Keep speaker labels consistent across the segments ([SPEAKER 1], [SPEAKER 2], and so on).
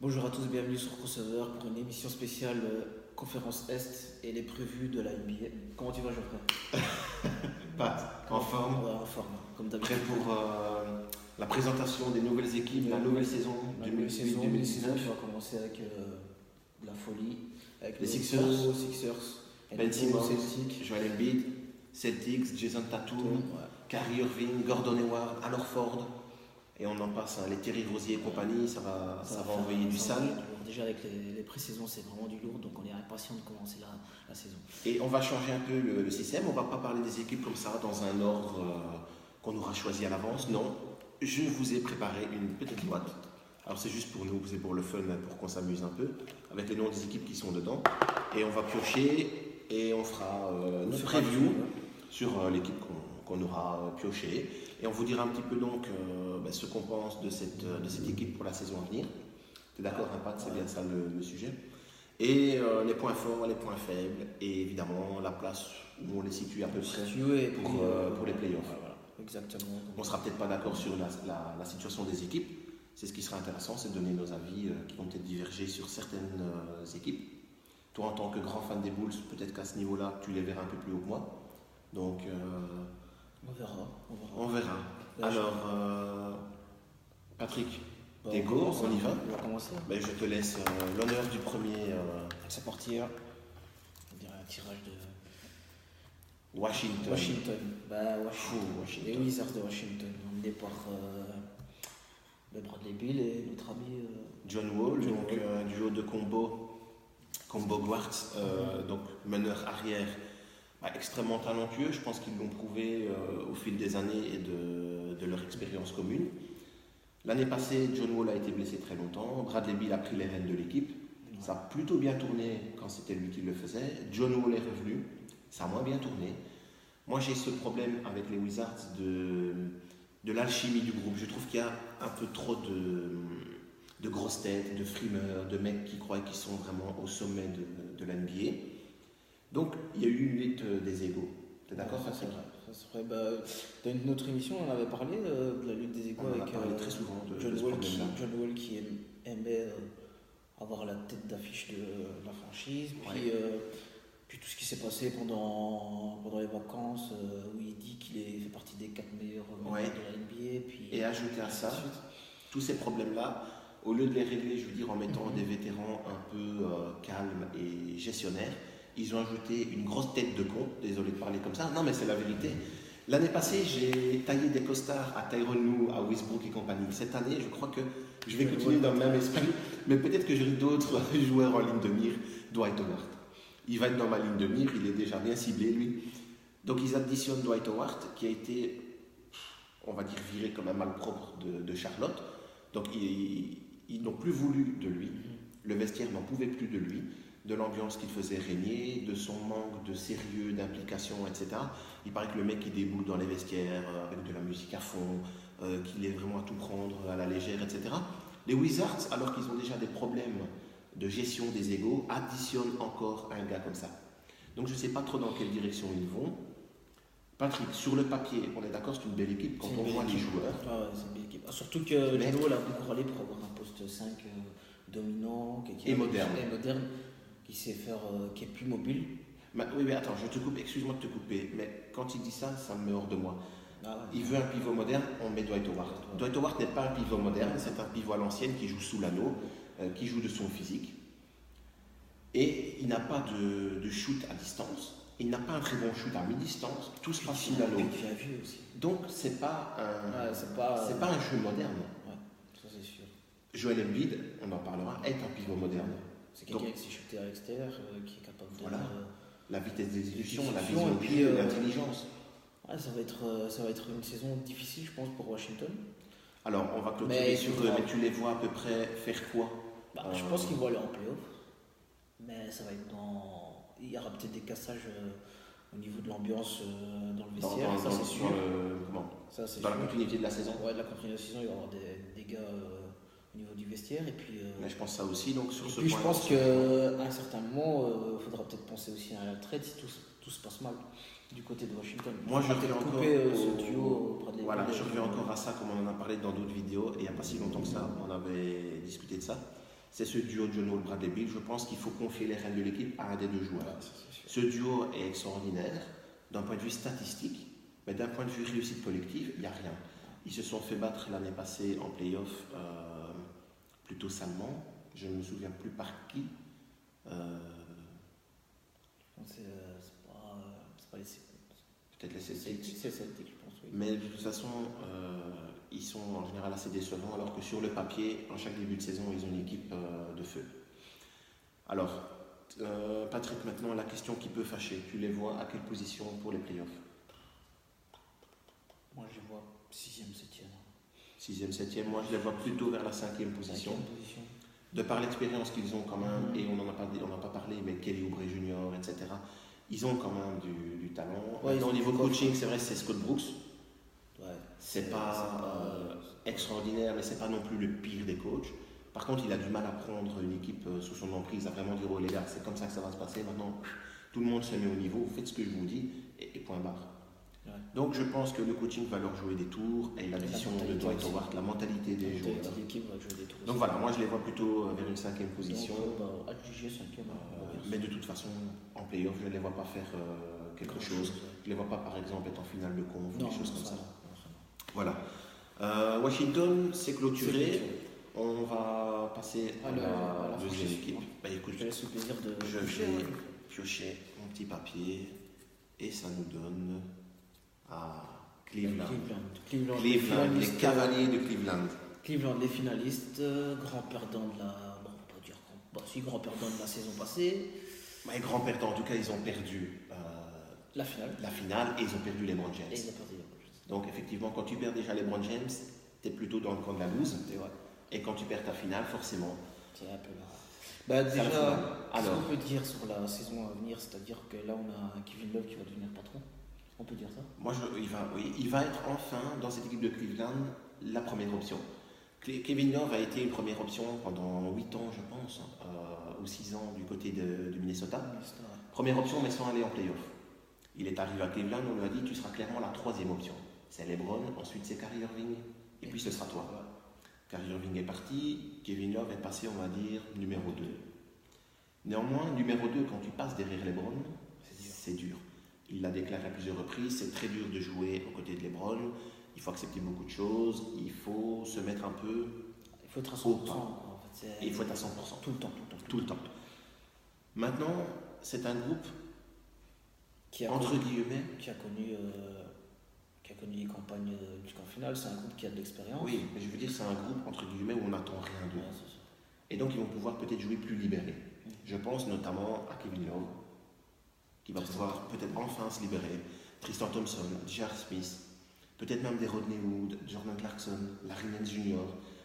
[SPEAKER 1] Bonjour à tous, bienvenue sur Crossover pour une émission spéciale Conférence Est et les prévus de la NBA. Comment tu vas, Geoffrey?
[SPEAKER 2] Pat, en forme,
[SPEAKER 1] Ouais, en forme, comme
[SPEAKER 2] prêt
[SPEAKER 1] d'habitude.
[SPEAKER 2] pour la présentation des nouvelles équipes, la nouvelle saison
[SPEAKER 1] La nouvelle saison,
[SPEAKER 2] 2018-2019.
[SPEAKER 1] on va commencer avec de la folie, avec
[SPEAKER 2] Les
[SPEAKER 1] le
[SPEAKER 2] Sixers.
[SPEAKER 1] Sixers,
[SPEAKER 2] Ben
[SPEAKER 1] NBA,
[SPEAKER 2] Simmons,
[SPEAKER 1] Celtic,
[SPEAKER 2] Joel Embiid, Celtics, Jason Tatum,
[SPEAKER 1] ouais.
[SPEAKER 2] Kyrie Irving, Gordon Hayward, Al Horford, et on en passe, hein, les Terry Rozier et compagnie, ça va envoyer du
[SPEAKER 1] ça va
[SPEAKER 2] sale.
[SPEAKER 1] être lourd. Déjà avec les pré-saisons, c'est vraiment du lourd, donc on est impatient de commencer la saison.
[SPEAKER 2] Et on va changer un peu le système, on va pas parler des équipes comme ça, dans un ordre qu'on aura choisi à l'avance, non. Je vous ai préparé une petite boîte. Alors c'est juste pour nous, c'est pour le fun, pour qu'on s'amuse un peu, avec les noms des équipes qui sont dedans. Et on va piocher et on fera notre preview sur l'équipe qu'on aura pioché. Et on vous dira un petit peu donc ce qu'on pense de cette équipe pour la saison à venir. Tu es d'accord, hein, Pat? C'est bien ça le sujet. Et les points forts, les points faibles, et évidemment la place où on les situe à peu près pour les playoffs.
[SPEAKER 1] Voilà, exactement.
[SPEAKER 2] On ne sera peut-être pas d'accord sur la situation des équipes. C'est ce qui sera intéressant, c'est de donner nos avis qui vont peut-être diverger sur certaines équipes. Toi, en tant que grand fan des Bulls, peut-être qu'à ce niveau-là, tu les verras un peu plus haut que moi. Donc,
[SPEAKER 1] On verra.
[SPEAKER 2] on verra.
[SPEAKER 1] Là,
[SPEAKER 2] Alors, Patrick,
[SPEAKER 1] Bah,
[SPEAKER 2] t'es go, on y va.
[SPEAKER 1] On va commencer.
[SPEAKER 2] Ben, je te laisse l'honneur du premier
[SPEAKER 1] C'est parti. On dirait un tirage de
[SPEAKER 2] Washington.
[SPEAKER 1] Washington. Bah,
[SPEAKER 2] Fou, Washington.
[SPEAKER 1] Les Wizards de Washington. Emmenés par Bradley Beal et notre ami.
[SPEAKER 2] John Wall,
[SPEAKER 1] John
[SPEAKER 2] donc
[SPEAKER 1] Wall.
[SPEAKER 2] un duo de combo guard, donc meneur arrière, extrêmement talentueux. Je pense qu'ils l'ont prouvé au fil des années et de leur expérience commune. L'année passée, John Wall a été blessé très longtemps. Bradley Beal a pris les rênes de l'équipe. Ça a plutôt bien tourné quand c'était lui qui le faisait. John Wall est revenu. Ça a moins bien tourné. Moi, j'ai ce problème avec les Wizards de l'alchimie du groupe. Je trouve qu'il y a un peu trop de grosses têtes, de frimeurs, de mecs qui croient qu'ils sont vraiment au sommet de l'NBA. Donc, il y a eu une lutte des égos. Tu es d'accord,
[SPEAKER 1] Ça, c'est
[SPEAKER 2] Patrick?
[SPEAKER 1] vrai. Ça, c'est vrai. Bah, dans une autre émission, on avait parlé de la lutte des égos
[SPEAKER 2] On en a
[SPEAKER 1] avec
[SPEAKER 2] parlé très souvent de
[SPEAKER 1] John
[SPEAKER 2] ce
[SPEAKER 1] Wall
[SPEAKER 2] problème-là.
[SPEAKER 1] qui aimait avoir la tête d'affiche de la franchise. Puis,
[SPEAKER 2] Ouais.
[SPEAKER 1] puis tout ce qui s'est passé pendant les vacances, où il dit qu'il fait partie des 4 meilleurs meneurs
[SPEAKER 2] Ouais.
[SPEAKER 1] de la NBA. Puis,
[SPEAKER 2] Et ajouter à
[SPEAKER 1] ainsi
[SPEAKER 2] ça,
[SPEAKER 1] de suite.
[SPEAKER 2] tous ces problèmes-là, au lieu de les régler, je veux dire, en mettant des vétérans un peu calmes et gestionnaires, ils ont ajouté une grosse tête de con. Désolé de parler comme ça. Non, mais c'est la vérité. L'année passée, j'ai taillé des costards à Tyronn Lue, à Westbrook et compagnie. Cette année, je crois que je vais continuer dans le même esprit, mais peut-être que j'aurai d'autres joueurs en ligne de mire. Dwight Howard. Il va être dans ma ligne de mire, il est déjà bien ciblé, lui. Donc, ils additionnent Dwight Howard, qui a été, on va dire, viré comme un malpropre de Charlotte. Donc, ils n'ont plus voulu de lui. Le vestiaire n'en pouvait plus de lui, de l'ambiance qu'il faisait régner, de son manque de sérieux, d'implication, etc. Il paraît que le mec il déboule dans les vestiaires avec de la musique à fond, qu'il est vraiment à tout prendre à la légère, etc. Les Wizards, alors qu'ils ont déjà des problèmes de gestion des égos, additionnent encore un gars comme ça. Donc je ne sais pas trop dans quelle direction ils vont. Patrick, sur le papier, on est d'accord, c'est une belle équipe quand
[SPEAKER 1] C'est une
[SPEAKER 2] on
[SPEAKER 1] belle
[SPEAKER 2] voit les
[SPEAKER 1] équipe.
[SPEAKER 2] joueurs.
[SPEAKER 1] Ah ouais, c'est une belle équipe. Surtout que
[SPEAKER 2] Mais-
[SPEAKER 1] John Wall a beaucoup râlé pour avoir un poste 5 dominant,
[SPEAKER 2] Et moderne.
[SPEAKER 1] qui sait faire, qui est plus mobile.
[SPEAKER 2] Oui, mais attends, je te coupe, excuse-moi de te couper, mais quand il dit ça, ça me met hors de moi.
[SPEAKER 1] Ah ouais.
[SPEAKER 2] Il veut un pivot moderne, on met Dwight Howard. Dwight Howard n'est pas un pivot moderne, c'est un pivot à l'ancienne qui joue sous l'anneau, qui joue de son physique. Et il n'a pas de shoot à distance, il n'a pas un très bon shoot à mi-distance, tout se passe sous l'anneau.
[SPEAKER 1] Il fait un vieux aussi.
[SPEAKER 2] Donc c'est pas
[SPEAKER 1] Ouais, c'est pas.
[SPEAKER 2] un jeu moderne.
[SPEAKER 1] Ouais, ça c'est sûr.
[SPEAKER 2] Joel Embiid, on en parlera, est un pivot moderne.
[SPEAKER 1] C'est quelqu'un
[SPEAKER 2] Donc-
[SPEAKER 1] qui sait shooter à l'extérieur, qui est capable de.
[SPEAKER 2] Voilà. La vitesse d'exécution, la
[SPEAKER 1] L'exécution,
[SPEAKER 2] vision
[SPEAKER 1] et
[SPEAKER 2] de
[SPEAKER 1] puis,
[SPEAKER 2] jeu, l'intelligence.
[SPEAKER 1] Ouais, ça va être une saison difficile, je pense, pour Washington.
[SPEAKER 2] Alors on va clôturer
[SPEAKER 1] Mais
[SPEAKER 2] sur
[SPEAKER 1] il
[SPEAKER 2] eux,
[SPEAKER 1] faudra-
[SPEAKER 2] mais tu les vois à peu près faire quoi?
[SPEAKER 1] Je pense qu'ils vont aller en playoff. Mais ça va être dans. Il y aura peut-être des cassages au niveau de l'ambiance dans le vestiaire, ça c'est sûr. Ça, c'est
[SPEAKER 2] Dans la
[SPEAKER 1] sûr.
[SPEAKER 2] continuité de la saison.
[SPEAKER 1] Ouais, de la continuité de la saison, il va y avoir des dégâts au niveau du vestiaire. Et puis,
[SPEAKER 2] Mais je pense ça aussi, donc sur ce
[SPEAKER 1] puis
[SPEAKER 2] point.
[SPEAKER 1] je pense qu'à un certain moment, il faudra peut-être penser aussi à la trade si tout se passe mal du côté de Washington.
[SPEAKER 2] Moi, je
[SPEAKER 1] Faudra
[SPEAKER 2] reviens
[SPEAKER 1] peut-être
[SPEAKER 2] encore
[SPEAKER 1] couper
[SPEAKER 2] au-
[SPEAKER 1] ce duo Bradley
[SPEAKER 2] Voilà,
[SPEAKER 1] Beal et-
[SPEAKER 2] je reviens encore à ça, comme on en a parlé dans d'autres vidéos, et il n'y a pas si longtemps que ça, on avait discuté de ça. c'est ce duo John Wall-Bradley Beal. Je pense qu'il faut confier les rênes de l'équipe à un des deux joueurs. Ce duo est extraordinaire d'un point de vue statistique, mais d'un point de vue réussite collective, il n'y a rien. Ils se sont fait battre l'année passée en play-off plutôt salement. Je ne me souviens plus par qui.
[SPEAKER 1] C'est pas les
[SPEAKER 2] peut-être les Celtics.
[SPEAKER 1] C'est Celtics, je pense, oui.
[SPEAKER 2] Mais de toute façon, ils sont en général assez décevants, alors que sur le papier, en chaque début de saison, ils ont une équipe de feu. Alors, Patrick, maintenant, la question qui peut fâcher. Tu les vois à quelle position pour les playoffs?
[SPEAKER 1] Moi, je les vois 6e, 7e.
[SPEAKER 2] 6e, 7e. Moi, je les vois plutôt vers la 5e position. De par l'expérience qu'ils ont quand même, et on n'en a pas parlé, mais Kelly Oubre Jr., etc., ils ont quand même du talent. Ouais, au niveau coaching, c'est vrai, c'est Scott Brooks. Ouais, c'est pas extraordinaire, mais c'est pas non plus le pire des coachs. Par contre, il a du mal à prendre une équipe sous son emprise, à vraiment dire oh les gars, c'est comme ça que ça va se passer. Maintenant, tout le monde se met au niveau, vous faites ce que je vous dis, et point barre. Ouais. Donc, je pense que le coaching va leur jouer des tours, et l'addition de Dwight Howard, la mentalité des joueurs. Donc voilà, moi je les vois plutôt vers une 5e position. Mais de toute façon, en play-off, je ne les vois pas faire quelque chose. Je ne les vois pas, par exemple, être en finale de conf, des choses comme ça. Voilà. Washington, c'est clôturé. On va passer à la deuxième équipe. Bah, écoute, je vais piocher mon petit papier et ça nous donne à Cleveland. Les Cavaliers de Cleveland.
[SPEAKER 1] Cleveland, les finalistes, grand perdant de la. Grand perdant de la saison passée.
[SPEAKER 2] Mais grand perdant, en tout cas, ils ont perdu
[SPEAKER 1] la
[SPEAKER 2] finale et ils ont perdu les LeBron James. Donc, effectivement, quand tu perds déjà les LeBron James, tu es plutôt dans le camp de la loose. Et quand tu perds ta finale, forcément.
[SPEAKER 1] C'est un peu là. Déjà, ce qu'on peut dire sur la saison à venir, c'est-à-dire que là, on a Kevin Love qui va devenir patron. On peut dire ça?
[SPEAKER 2] Moi, il va être enfin, dans cette équipe de Cleveland, la première option. Kevin Love a été une première option pendant 8 ans, je pense, ou 6 ans du côté de Minnesota. Première option, mais sans aller en play-off. Il est arrivé à Cleveland, on lui a dit tu seras clairement la 3e option. C'est LeBron, ensuite c'est Kyrie Irving, et puis ce sera toi. Kyrie Irving est parti, Kevin Love est passé, on va dire, numéro 2. Néanmoins, numéro 2, quand tu passes derrière LeBron, c'est dur. Il l'a déclaré à plusieurs reprises, c'est très dur de jouer aux côtés de LeBron. Il faut accepter beaucoup de choses, il faut se mettre un peu.
[SPEAKER 1] Il faut être à 100%.
[SPEAKER 2] Et il faut être à 100%. Tout le temps. Maintenant, c'est un groupe qui a connu les campagnes jusqu'en finale. C'est un groupe qui a de l'expérience. Oui, mais je veux dire, c'est un groupe entre guillemets où on n'attend rien d'eux. Et donc, ils vont pouvoir peut-être jouer plus libérés. Je pense notamment à Kevin Love, qui va pouvoir peut-être enfin se libérer. Tristan Thompson, J.R. Smith. Peut-être même des Rodney Hood, Jordan Clarkson, Larry Nance Jr.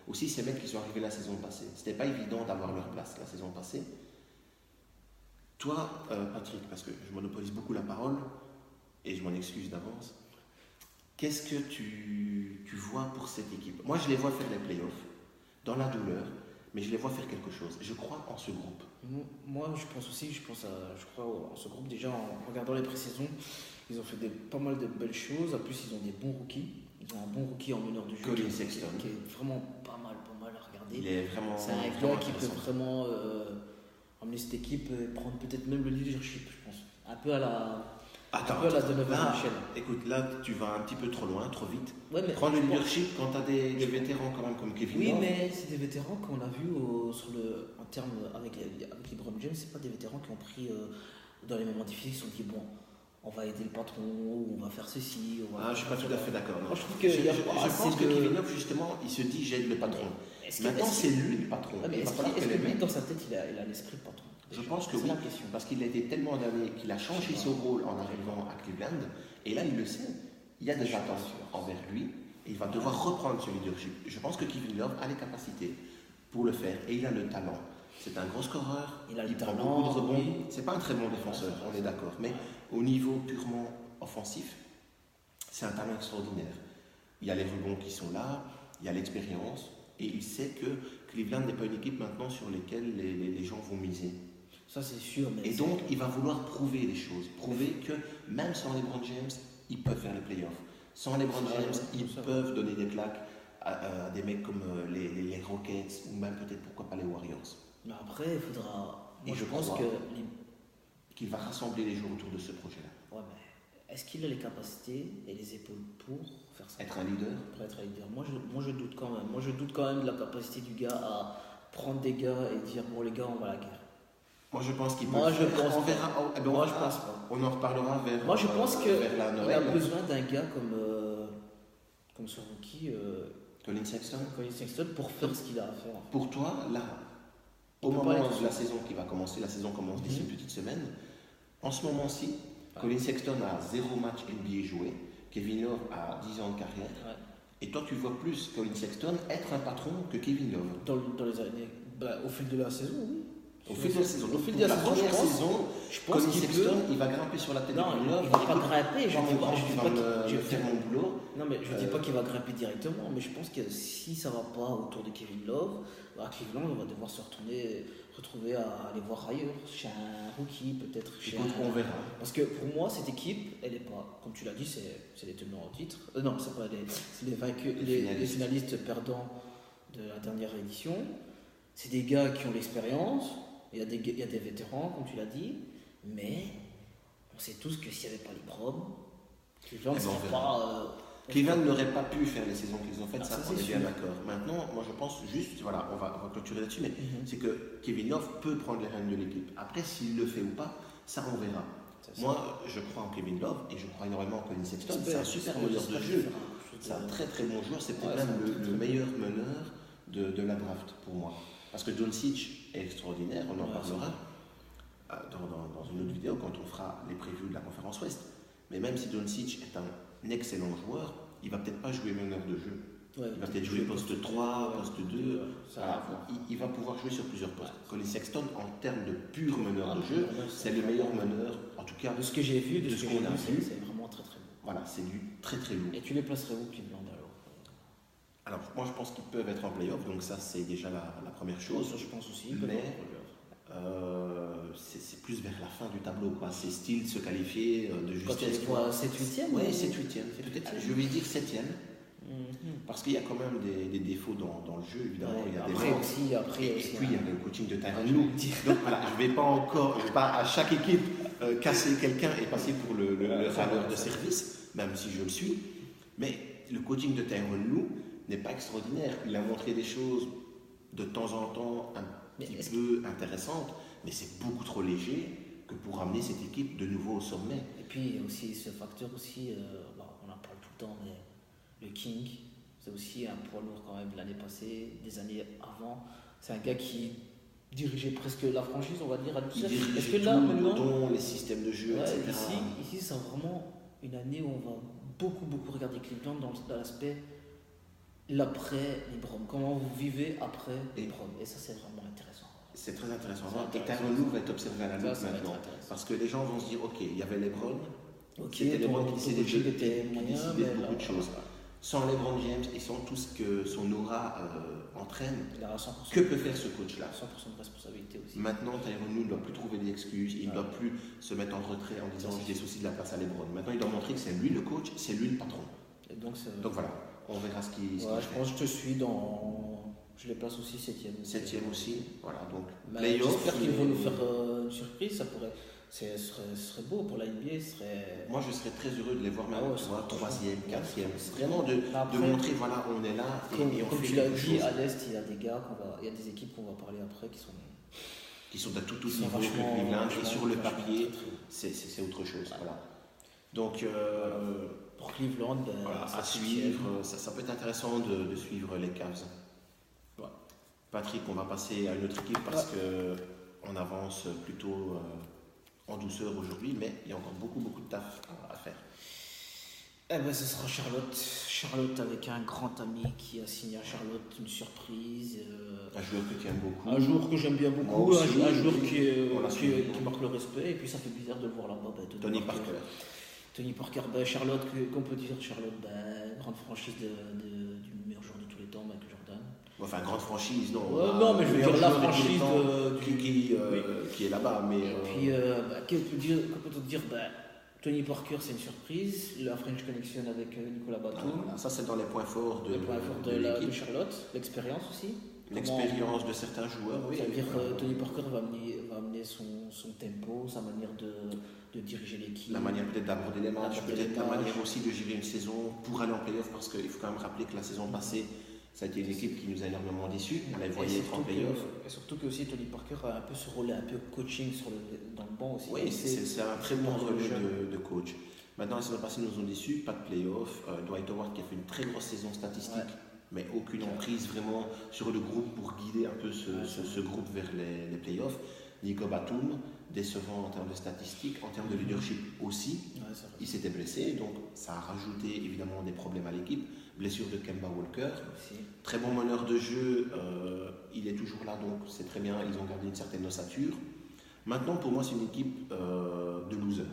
[SPEAKER 2] Aussi ces mecs qui sont arrivés la saison passée. C'était pas évident d'avoir leur place la saison passée. Toi, Patrick, parce que je monopolise beaucoup la parole, et je m'en excuse d'avance, qu'est-ce que tu vois pour cette équipe? Moi, je les vois faire les playoffs, dans la douleur, mais je les vois faire quelque chose. Je crois en ce groupe.
[SPEAKER 1] Moi, je crois en ce groupe. Déjà, en regardant les pré-saisons, ils ont fait pas mal de belles choses. En plus, ils ont des bons rookies. Ils ont un bon rookie en meneur du jeu
[SPEAKER 2] Colin Sexton,
[SPEAKER 1] qui est vraiment pas mal à regarder.
[SPEAKER 2] C'est
[SPEAKER 1] un gars qui peut vraiment emmener cette équipe et prendre peut-être même le leadership, je pense. Un peu à la Donovan Mitchell.
[SPEAKER 2] Écoute, là, tu vas un petit peu trop loin, trop vite.
[SPEAKER 1] Ouais,
[SPEAKER 2] prendre le leadership quand tu as des vétérans quand même comme Kevin Love.
[SPEAKER 1] Oui, mais c'est des vétérans qu'on a vus en termes avec LeBron James. C'est pas des vétérans qui ont pris dans les moments difficiles, qui se sont dit bon, on va aider le patron, on va faire ceci.
[SPEAKER 2] Je ne suis pas tout à fait d'accord.
[SPEAKER 1] Je trouve que
[SPEAKER 2] je pense que Kevin Love, justement, il se dit j'aide le patron. Maintenant, c'est lui le patron.
[SPEAKER 1] Est-ce que lui, dans sa tête, il a l'esprit de patron?
[SPEAKER 2] Je pense que oui, parce qu'il a été tellement d'années qu'il a changé son rôle en arrivant à Cleveland, et là, il le sait. Il y a des attentes envers lui, et il va devoir reprendre ce leadership. Je pense que Kevin Love a les capacités pour le faire, et il a le talent. C'est un gros scoreur, il prend beaucoup de rebonds. C'est pas un très bon défenseur, on est d'accord, mais au niveau purement offensif, c'est un talent extraordinaire. Il y a les rebonds qui sont là, il y a l'expérience, et il sait que Cleveland n'est pas une équipe maintenant sur laquelle les gens vont miser.
[SPEAKER 1] Ça, c'est sûr.
[SPEAKER 2] Et donc, il va vouloir prouver des choses. Prouver que même sans LeBron James, ils peuvent faire les playoffs. Sans LeBron James, ils peuvent donner des claques à des mecs comme les Rockets ou même peut-être pourquoi pas les Warriors.
[SPEAKER 1] Mais après, il faudra.
[SPEAKER 2] Moi, je pense qu'il va rassembler les joueurs autour de ce projet-là.
[SPEAKER 1] Ouais, mais est-ce qu'il a les capacités et les épaules pour faire ça?
[SPEAKER 2] Être un leader.
[SPEAKER 1] Pour être un leader. Moi, je doute quand même. Moi, je doute quand même de la capacité du gars à prendre des gars et dire bon, les gars, on va à la guerre.
[SPEAKER 2] Moi, je pense qu'il peut.
[SPEAKER 1] Moi, je pense.
[SPEAKER 2] On verra.
[SPEAKER 1] Moi, je pense pas.
[SPEAKER 2] On en reparlera vers.
[SPEAKER 1] Moi, je pense qu'il
[SPEAKER 2] a
[SPEAKER 1] besoin d'un gars comme ce rookie.
[SPEAKER 2] Colin Sexton.
[SPEAKER 1] Pour faire ce qu'il a à faire.
[SPEAKER 2] Pour toi, là, au moment de la saison qui va commencer, la saison commence d'ici une petite semaine. En ce moment-ci, Colin Sexton a 0 match NBA joué. Kevin Love a 10 ans de carrière. Ouais. Et toi, tu vois plus Colin Sexton être un patron que Kevin Love.
[SPEAKER 1] Dans les années. Au fil de la saison, oui.
[SPEAKER 2] Au fil de la saison. Au fil de la première saison, je pense Colin Sexton, il va grimper sur la tête de Kevin Love.
[SPEAKER 1] Il va pas grimper.
[SPEAKER 2] Je vais faire mon boulot.
[SPEAKER 1] Non, mais je ne dis pas qu'il va grimper directement, mais je pense que si ça ne va pas autour de Kevin Love, à Cleveland, on va devoir se retrouver à aller voir ailleurs, chez un rookie, peut-être.
[SPEAKER 2] On verra.
[SPEAKER 1] Parce que pour moi, cette équipe, elle n'est pas, comme tu l'as dit, c'est les tenants au titre. Non, c'est pas les finalistes perdants de la dernière édition. C'est des gars qui ont l'expérience, il y a des vétérans, comme tu l'as dit, mais on sait tous que s'il n'y avait pas les pros, Cleveland ne serait pas.
[SPEAKER 2] Cleveland n'aurait pas pu faire les saisons qu'ils ont faites, ça on est bien d'accord. Maintenant, moi je pense juste, voilà, on va clôturer là-dessus, mais c'est que Kevin Love peut prendre les rênes de l'équipe. Après, s'il le fait ou pas, ça on verra. Moi, je crois en Kevin Love et je crois énormément en Colin Sexton. C'est un super meneur de jeu. C'est un très très bon joueur. C'est peut-être même le meilleur meneur de la draft pour moi. Parce que Doncic est extraordinaire, on en parlera dans une autre vidéo quand on fera les previews de la conférence Ouest. Mais même si Doncic est un excellent joueur, il va peut-être pas jouer meneur de jeu. Ouais, il va peut-être jouer poste 3, poste 2. Il va pouvoir jouer sur plusieurs postes. Colin Sexton, en termes de pur meneur de jeu, c'est le meilleur meneur, en tout cas
[SPEAKER 1] de ce que j'ai vu,
[SPEAKER 2] de ce qu'on a vu.
[SPEAKER 1] C'est vraiment très très bon.
[SPEAKER 2] Voilà, c'est du très très lourd.
[SPEAKER 1] Et tu les placerais où, Cleveland
[SPEAKER 2] alors, moi je pense qu'ils peuvent être en playoff, donc ça c'est déjà la première chose.
[SPEAKER 1] Ça, je pense aussi.
[SPEAKER 2] Mais c'est plus vers la fin du tableau, quoi. C'est style se qualifier de justesse.
[SPEAKER 1] Quand 7-8e.
[SPEAKER 2] Oui, 7-8e. Peut-être, je vais dire 7e. Parce qu'il y a quand même des défauts dans le jeu, évidemment.
[SPEAKER 1] Ouais,
[SPEAKER 2] il y a
[SPEAKER 1] après aussi.
[SPEAKER 2] Et puis il y a le coaching de Tyronn Lue. Donc voilà, je ne vais pas à chaque équipe casser quelqu'un et passer pour le râleur de service, même si je le suis. Mais le coaching de Tyronn Lue n'est pas extraordinaire. Il a montré des choses de temps en temps un petit peu intéressantes, mais c'est beaucoup trop léger que pour amener cette équipe de nouveau au sommet.
[SPEAKER 1] Et puis il y a aussi ce facteur aussi, on en parle tout le temps, mais le King, c'est aussi un poids lourd quand même l'année passée, des années avant. C'est un gars qui dirigeait presque la franchise, on va dire, à tout seul.
[SPEAKER 2] Est-ce que là, maintenant, les systèmes de jeu, etc.
[SPEAKER 1] Ici, c'est vraiment une année où on va beaucoup regarder Cleveland dans l'aspect l'après LeBron. Comment vous vivez après LeBron. Et ça, c'est vraiment intéressant.
[SPEAKER 2] C'est très intéressant. Et Tyronn Lue va être observé à la loupe maintenant. Parce que les gens vont se dire, ok, il y avait LeBron. C'était LeBron qui décidait de beaucoup de choses. Sans LeBron James et sans tout ce que son aura entraîne, que peut faire ce coach-là?
[SPEAKER 1] 100% de responsabilité aussi.
[SPEAKER 2] Maintenant, Tyronn Lue ne doit plus trouver d'excuses, il ne doit plus se mettre en retrait en disant j'ai des soucis de la place à LeBron. Maintenant, il doit montrer que c'est lui le coach, c'est lui le patron.
[SPEAKER 1] Et donc
[SPEAKER 2] voilà, on verra ce qu'il fait.
[SPEAKER 1] Je pense que je te suis je les place aussi 7e.
[SPEAKER 2] 7e aussi, voilà. Donc,
[SPEAKER 1] j'espère qu'ils vont nous faire une surprise, ce serait beau pour la NBA.
[SPEAKER 2] Moi, je serais très heureux de les voir même 3e, 4e. Vraiment de montrer, voilà, on est là
[SPEAKER 1] et on fait tu l'as dit, à l'Est, il y a des gars, il y a des équipes qu'on va parler après
[SPEAKER 2] qui sont à tout niveau que Cleveland. Et sur le papier, c'est autre chose. Voilà. Donc,
[SPEAKER 1] pour Cleveland,
[SPEAKER 2] à suivre, ça peut être intéressant de suivre les Cavs. Ouais. Patrick, on va passer à une autre équipe parce qu'on avance plutôt en douceur aujourd'hui, mais il y a encore beaucoup de taf à faire.
[SPEAKER 1] Ce sera Charlotte. Charlotte avec un grand ami qui a signé à Charlotte une surprise.
[SPEAKER 2] Un joueur que tu aimes beaucoup.
[SPEAKER 1] Un joueur que j'aime bien beaucoup, aussi, un joueur qui marque le respect, et puis ça fait bizarre de le voir là-bas.
[SPEAKER 2] Tony Parker.
[SPEAKER 1] Tony Parker, Charlotte, qu'on peut dire Charlotte, grande franchise du meilleur joueur de tous les temps, Michael Jordan.
[SPEAKER 2] Enfin, grande franchise, non.
[SPEAKER 1] Non, mais je veux dire la franchise
[SPEAKER 2] qui est là-bas. Mais,
[SPEAKER 1] et puis, qu'on peut te dire, Tony Parker, c'est une surprise. La French Connection avec Nicolas Batum.
[SPEAKER 2] Voilà, ça, c'est dans les points forts
[SPEAKER 1] de Charlotte. L'expérience aussi.
[SPEAKER 2] L'expérience de certains joueurs, oui.
[SPEAKER 1] C'est-à-dire Tony Parker va amener son tempo, sa manière de diriger l'équipe.
[SPEAKER 2] La manière peut-être d'aborder les matchs, peut-être la manière aussi de gérer une saison pour aller en play-off, parce qu'il faut quand même rappeler que la saison passée, ça a été une équipe qui nous a énormément déçus. On les voyait être en play-off.
[SPEAKER 1] Et surtout que aussi Tony Parker a un peu ce rôle un peu coaching dans le banc aussi.
[SPEAKER 2] Oui, c'est un très bon rôle de coach. Maintenant, la saison passée, nous ont déçus, pas de play-off. Dwight Howard qui a fait une très grosse saison statistique, mais aucune emprise vraiment sur le groupe pour guider un peu ce groupe vers les play-offs. Nico Batum, décevant en termes de statistiques, en termes de leadership aussi. Il s'était blessé, donc ça a rajouté évidemment des problèmes à l'équipe. Blessure de Kemba Walker. Très bon meneur de jeu, il est toujours là, donc c'est très bien, ils ont gardé une certaine ossature. Maintenant, pour moi, c'est une équipe de losers.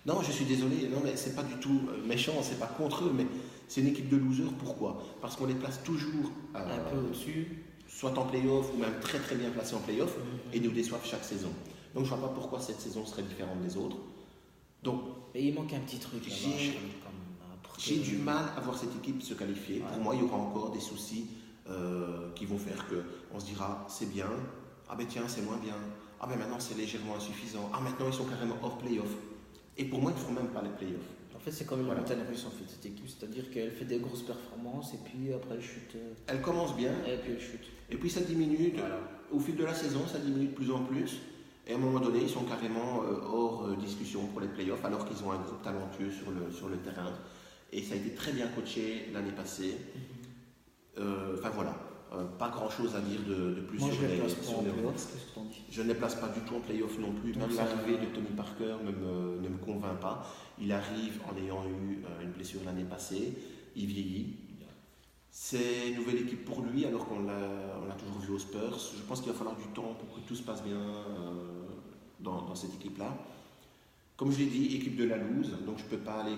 [SPEAKER 2] Non, je suis désolé, non, mais c'est pas du tout méchant, c'est pas contre eux, mais c'est une équipe de losers. Pourquoi? Parce qu'on les place toujours
[SPEAKER 1] un peu au-dessus,
[SPEAKER 2] soit en play-off ou même très très bien placés en play-off, et nous déçoivent chaque saison. Donc je ne vois pas pourquoi cette saison serait différente des autres. Donc,
[SPEAKER 1] et il manque un petit truc là.
[SPEAKER 2] J'ai du mal à voir cette équipe se qualifier. Pour moi, il y aura encore des soucis qui vont faire qu'on se dira c'est bien, ah ben tiens, c'est moins bien, ah ben maintenant c'est légèrement insuffisant, ah maintenant ils sont carrément hors play-off. Et pour moi, ils ne font même pas les play-offs.
[SPEAKER 1] En fait, c'est comme une montagne russe en fait, cette équipe, c'est-à-dire qu'elle fait des grosses performances et puis après elle chute.
[SPEAKER 2] Elle commence bien,
[SPEAKER 1] et puis elle chute.
[SPEAKER 2] Et puis ça diminue, au fil de la saison, ça diminue de plus en plus. Et à un moment donné, ils sont carrément hors discussion pour les playoffs, alors qu'ils ont un groupe talentueux sur le terrain. Et ça a été très bien coaché l'année passée. Enfin voilà, pas grand chose à dire de plus.
[SPEAKER 1] Moi,
[SPEAKER 2] sur
[SPEAKER 1] je
[SPEAKER 2] les
[SPEAKER 1] place pas en playoff.
[SPEAKER 2] Qu'est-ce que t'en dis? Je ne les place pas du tout en playoff non plus. Même l'arrivée de Tony Parker ne me convainc pas. Il arrive en ayant eu une blessure l'année passée. Il vieillit. C'est une nouvelle équipe pour lui, alors qu'on l'a toujours vu aux Spurs. Je pense qu'il va falloir du temps pour que tout se passe bien dans cette équipe-là. Comme je l'ai dit, équipe de la loose, donc je ne peux pas aller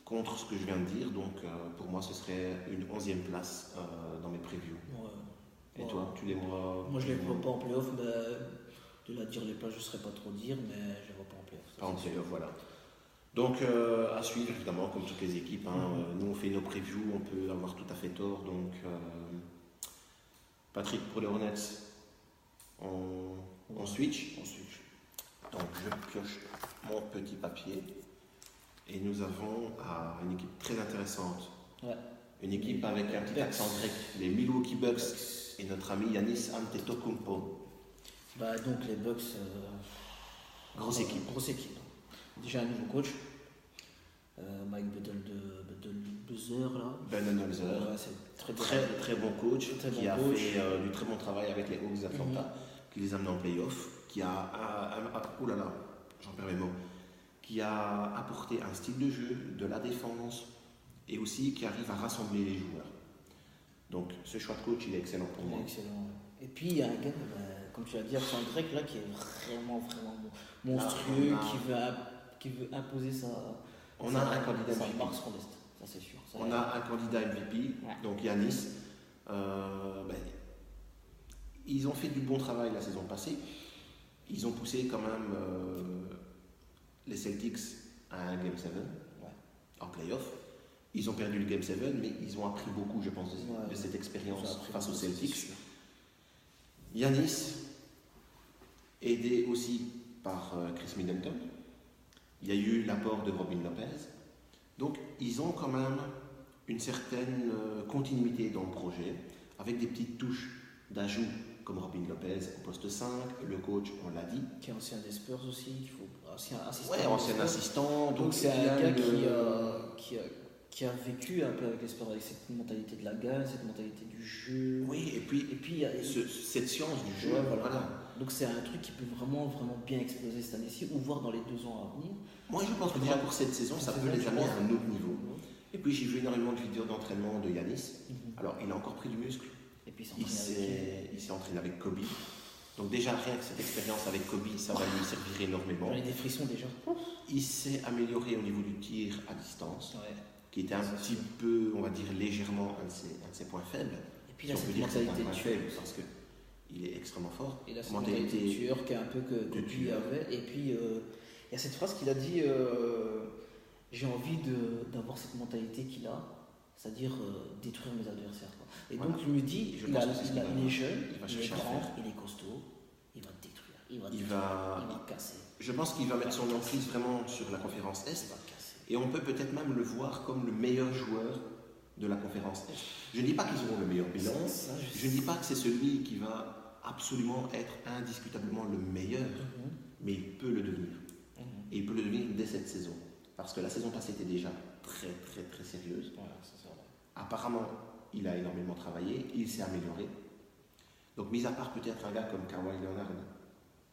[SPEAKER 2] contre ce que je viens de dire. Donc pour moi, ce serait une 11e place dans mes previews. Et toi, tu les vois?
[SPEAKER 1] Moi, je ne les vois pas en playoff. De la dire les places, je ne saurais pas trop dire, mais je ne les vois pas en playoff.
[SPEAKER 2] Pas en playoff, voilà. Donc à suivre évidemment comme toutes les équipes. Nous on fait nos previews, on peut avoir tout à fait tort. Donc Patrick, pour les Hornets, on switch. Donc je pioche mon petit papier et nous avons une équipe très intéressante. Une équipe avec un petit accent grec, les Milwaukee Bucks et notre ami Giannis Antetokounmpo.
[SPEAKER 1] Donc les Bucks,
[SPEAKER 2] grosse équipe.
[SPEAKER 1] Déjà un nouveau coach, Mike Budenholzer là.
[SPEAKER 2] Budenholzer, c'est très bon coach qui a fait du très bon travail avec les Hawks d'Atlanta, qui les a amenés en playoff, qui a j'en perds mes mots, qui a apporté un style de jeu, de la défense et aussi qui arrive à rassembler les joueurs. Donc ce choix de coach, il est excellent pour moi.
[SPEAKER 1] Excellent. Et puis il y a un gars, comme tu l'as dit, Accent grec là, qui est vraiment monstrueux, qui veut imposer sa
[SPEAKER 2] un candidat MVP.
[SPEAKER 1] Marche sur l'Est, ça c'est sûr.
[SPEAKER 2] On a un candidat MVP, donc Giannis. Ils ont fait du bon travail la saison passée. Ils ont poussé quand même les Celtics à un Game 7 en playoff. Ils ont perdu le Game 7, mais ils ont appris beaucoup, je pense, de cette expérience face aux Celtics. Giannis, aidé aussi par Chris Middleton. Il y a eu l'apport de Robin Lopez. Donc, ils ont quand même une certaine continuité dans le projet, avec des petites touches d'ajout, comme Robin Lopez au poste 5, le coach, on l'a dit.
[SPEAKER 1] Qui est ancien des Spurs aussi, ancien assistant.
[SPEAKER 2] Ouais, ancien assistant.
[SPEAKER 1] Donc, c'est un gars qui a vécu un peu avec les Spurs, avec cette mentalité de la gagne, cette mentalité du jeu.
[SPEAKER 2] Oui, et puis il y a cette science du jeu. Voilà.
[SPEAKER 1] Donc c'est un truc qui peut vraiment bien exploser cette année-ci, ou voir dans les 2 ans à venir.
[SPEAKER 2] Moi je pense que déjà pour cette saison, ça peut les amener à un autre niveau. Et puis j'ai vu énormément de vidéos d'entraînement de Giannis. Alors il a encore pris du muscle.
[SPEAKER 1] Et puis
[SPEAKER 2] il s'est entraîné avec Kobe. Donc déjà rien que cette expérience avec Kobe, ça va lui servir énormément.
[SPEAKER 1] J'en ai des frissons déjà.
[SPEAKER 2] Il s'est amélioré au niveau du tir à distance. Qui était un petit peu, on va dire, légèrement un de ses points faibles.
[SPEAKER 1] Et puis là, si cette mentalité de tueur,
[SPEAKER 2] parce qu'il est extrêmement fort.
[SPEAKER 1] Et là, cette mentalité de tueur qui est un peu que Kobe avait. Et puis, Il y a cette phrase qu'il a dit j'ai envie d'avoir cette mentalité qu'il a, c'est-à-dire détruire mes adversaires. Quoi. Et
[SPEAKER 2] Voilà.
[SPEAKER 1] donc, je me dis il est jeune,
[SPEAKER 2] il va
[SPEAKER 1] il est
[SPEAKER 2] chercher à
[SPEAKER 1] grand,
[SPEAKER 2] faire.
[SPEAKER 1] il est costaud, il va détruire, il
[SPEAKER 2] Il va
[SPEAKER 1] casser.
[SPEAKER 2] Je pense qu'il va mettre son emprise vraiment sur la conférence
[SPEAKER 1] Il
[SPEAKER 2] Est.
[SPEAKER 1] va casser.
[SPEAKER 2] Et on peut peut-être même le voir comme le meilleur joueur de la conférence Est. Je ne dis pas qu'ils auront le meilleur bilan. Je ne dis pas que c'est celui qui va absolument être indiscutablement le meilleur, mais il peut le devenir. Et il peut le devenir dès cette saison. Parce que la saison passée était déjà très très très sérieuse.
[SPEAKER 1] Voilà, c'est ça.
[SPEAKER 2] Apparemment, il a énormément travaillé, il s'est amélioré. Donc, mis à part peut-être un gars comme Kawhi Leonard,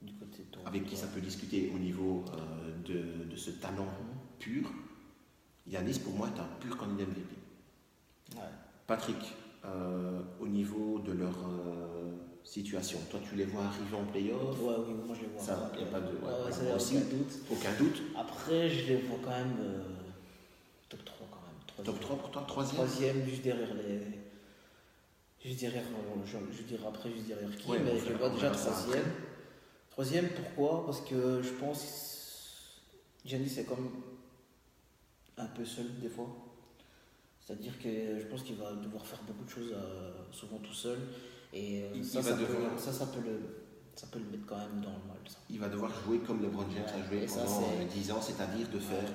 [SPEAKER 1] Du côté de Toronto,
[SPEAKER 2] avec qui ça peut discuter au niveau de ce talent pur, Giannis, pour moi, est un pur candidat MVP.
[SPEAKER 1] Ouais.
[SPEAKER 2] Patrick, au niveau de leur situation, toi, tu les vois arriver en playoff?
[SPEAKER 1] Ouais, oui, moi je les vois.
[SPEAKER 2] Ça, il n'y a pas de...
[SPEAKER 1] Ouais, ça,
[SPEAKER 2] moi
[SPEAKER 1] y a
[SPEAKER 2] aussi,
[SPEAKER 1] aucun doute.
[SPEAKER 2] aucun doute.
[SPEAKER 1] Après, je les vois quand même top 3 quand même.
[SPEAKER 2] Top 3 pour toi, troisième?
[SPEAKER 1] Troisième, juste derrière les. Juste derrière, je dirais après, juste derrière qui,
[SPEAKER 2] Ouais,
[SPEAKER 1] mais
[SPEAKER 2] on
[SPEAKER 1] je les
[SPEAKER 2] va
[SPEAKER 1] vois déjà
[SPEAKER 2] faire ça
[SPEAKER 1] troisième.
[SPEAKER 2] après.
[SPEAKER 1] Troisième, pourquoi? Parce que je pense Giannis est comme un peu seul des fois. C'est-à-dire que je pense qu'il va devoir faire beaucoup de choses souvent tout seul. Et ça peut le mettre quand même dans le mal. Ça.
[SPEAKER 2] Il va devoir jouer comme LeBron James a joué
[SPEAKER 1] Et ça,
[SPEAKER 2] pendant
[SPEAKER 1] c'est-
[SPEAKER 2] 10 ans, c'est-à-dire de faire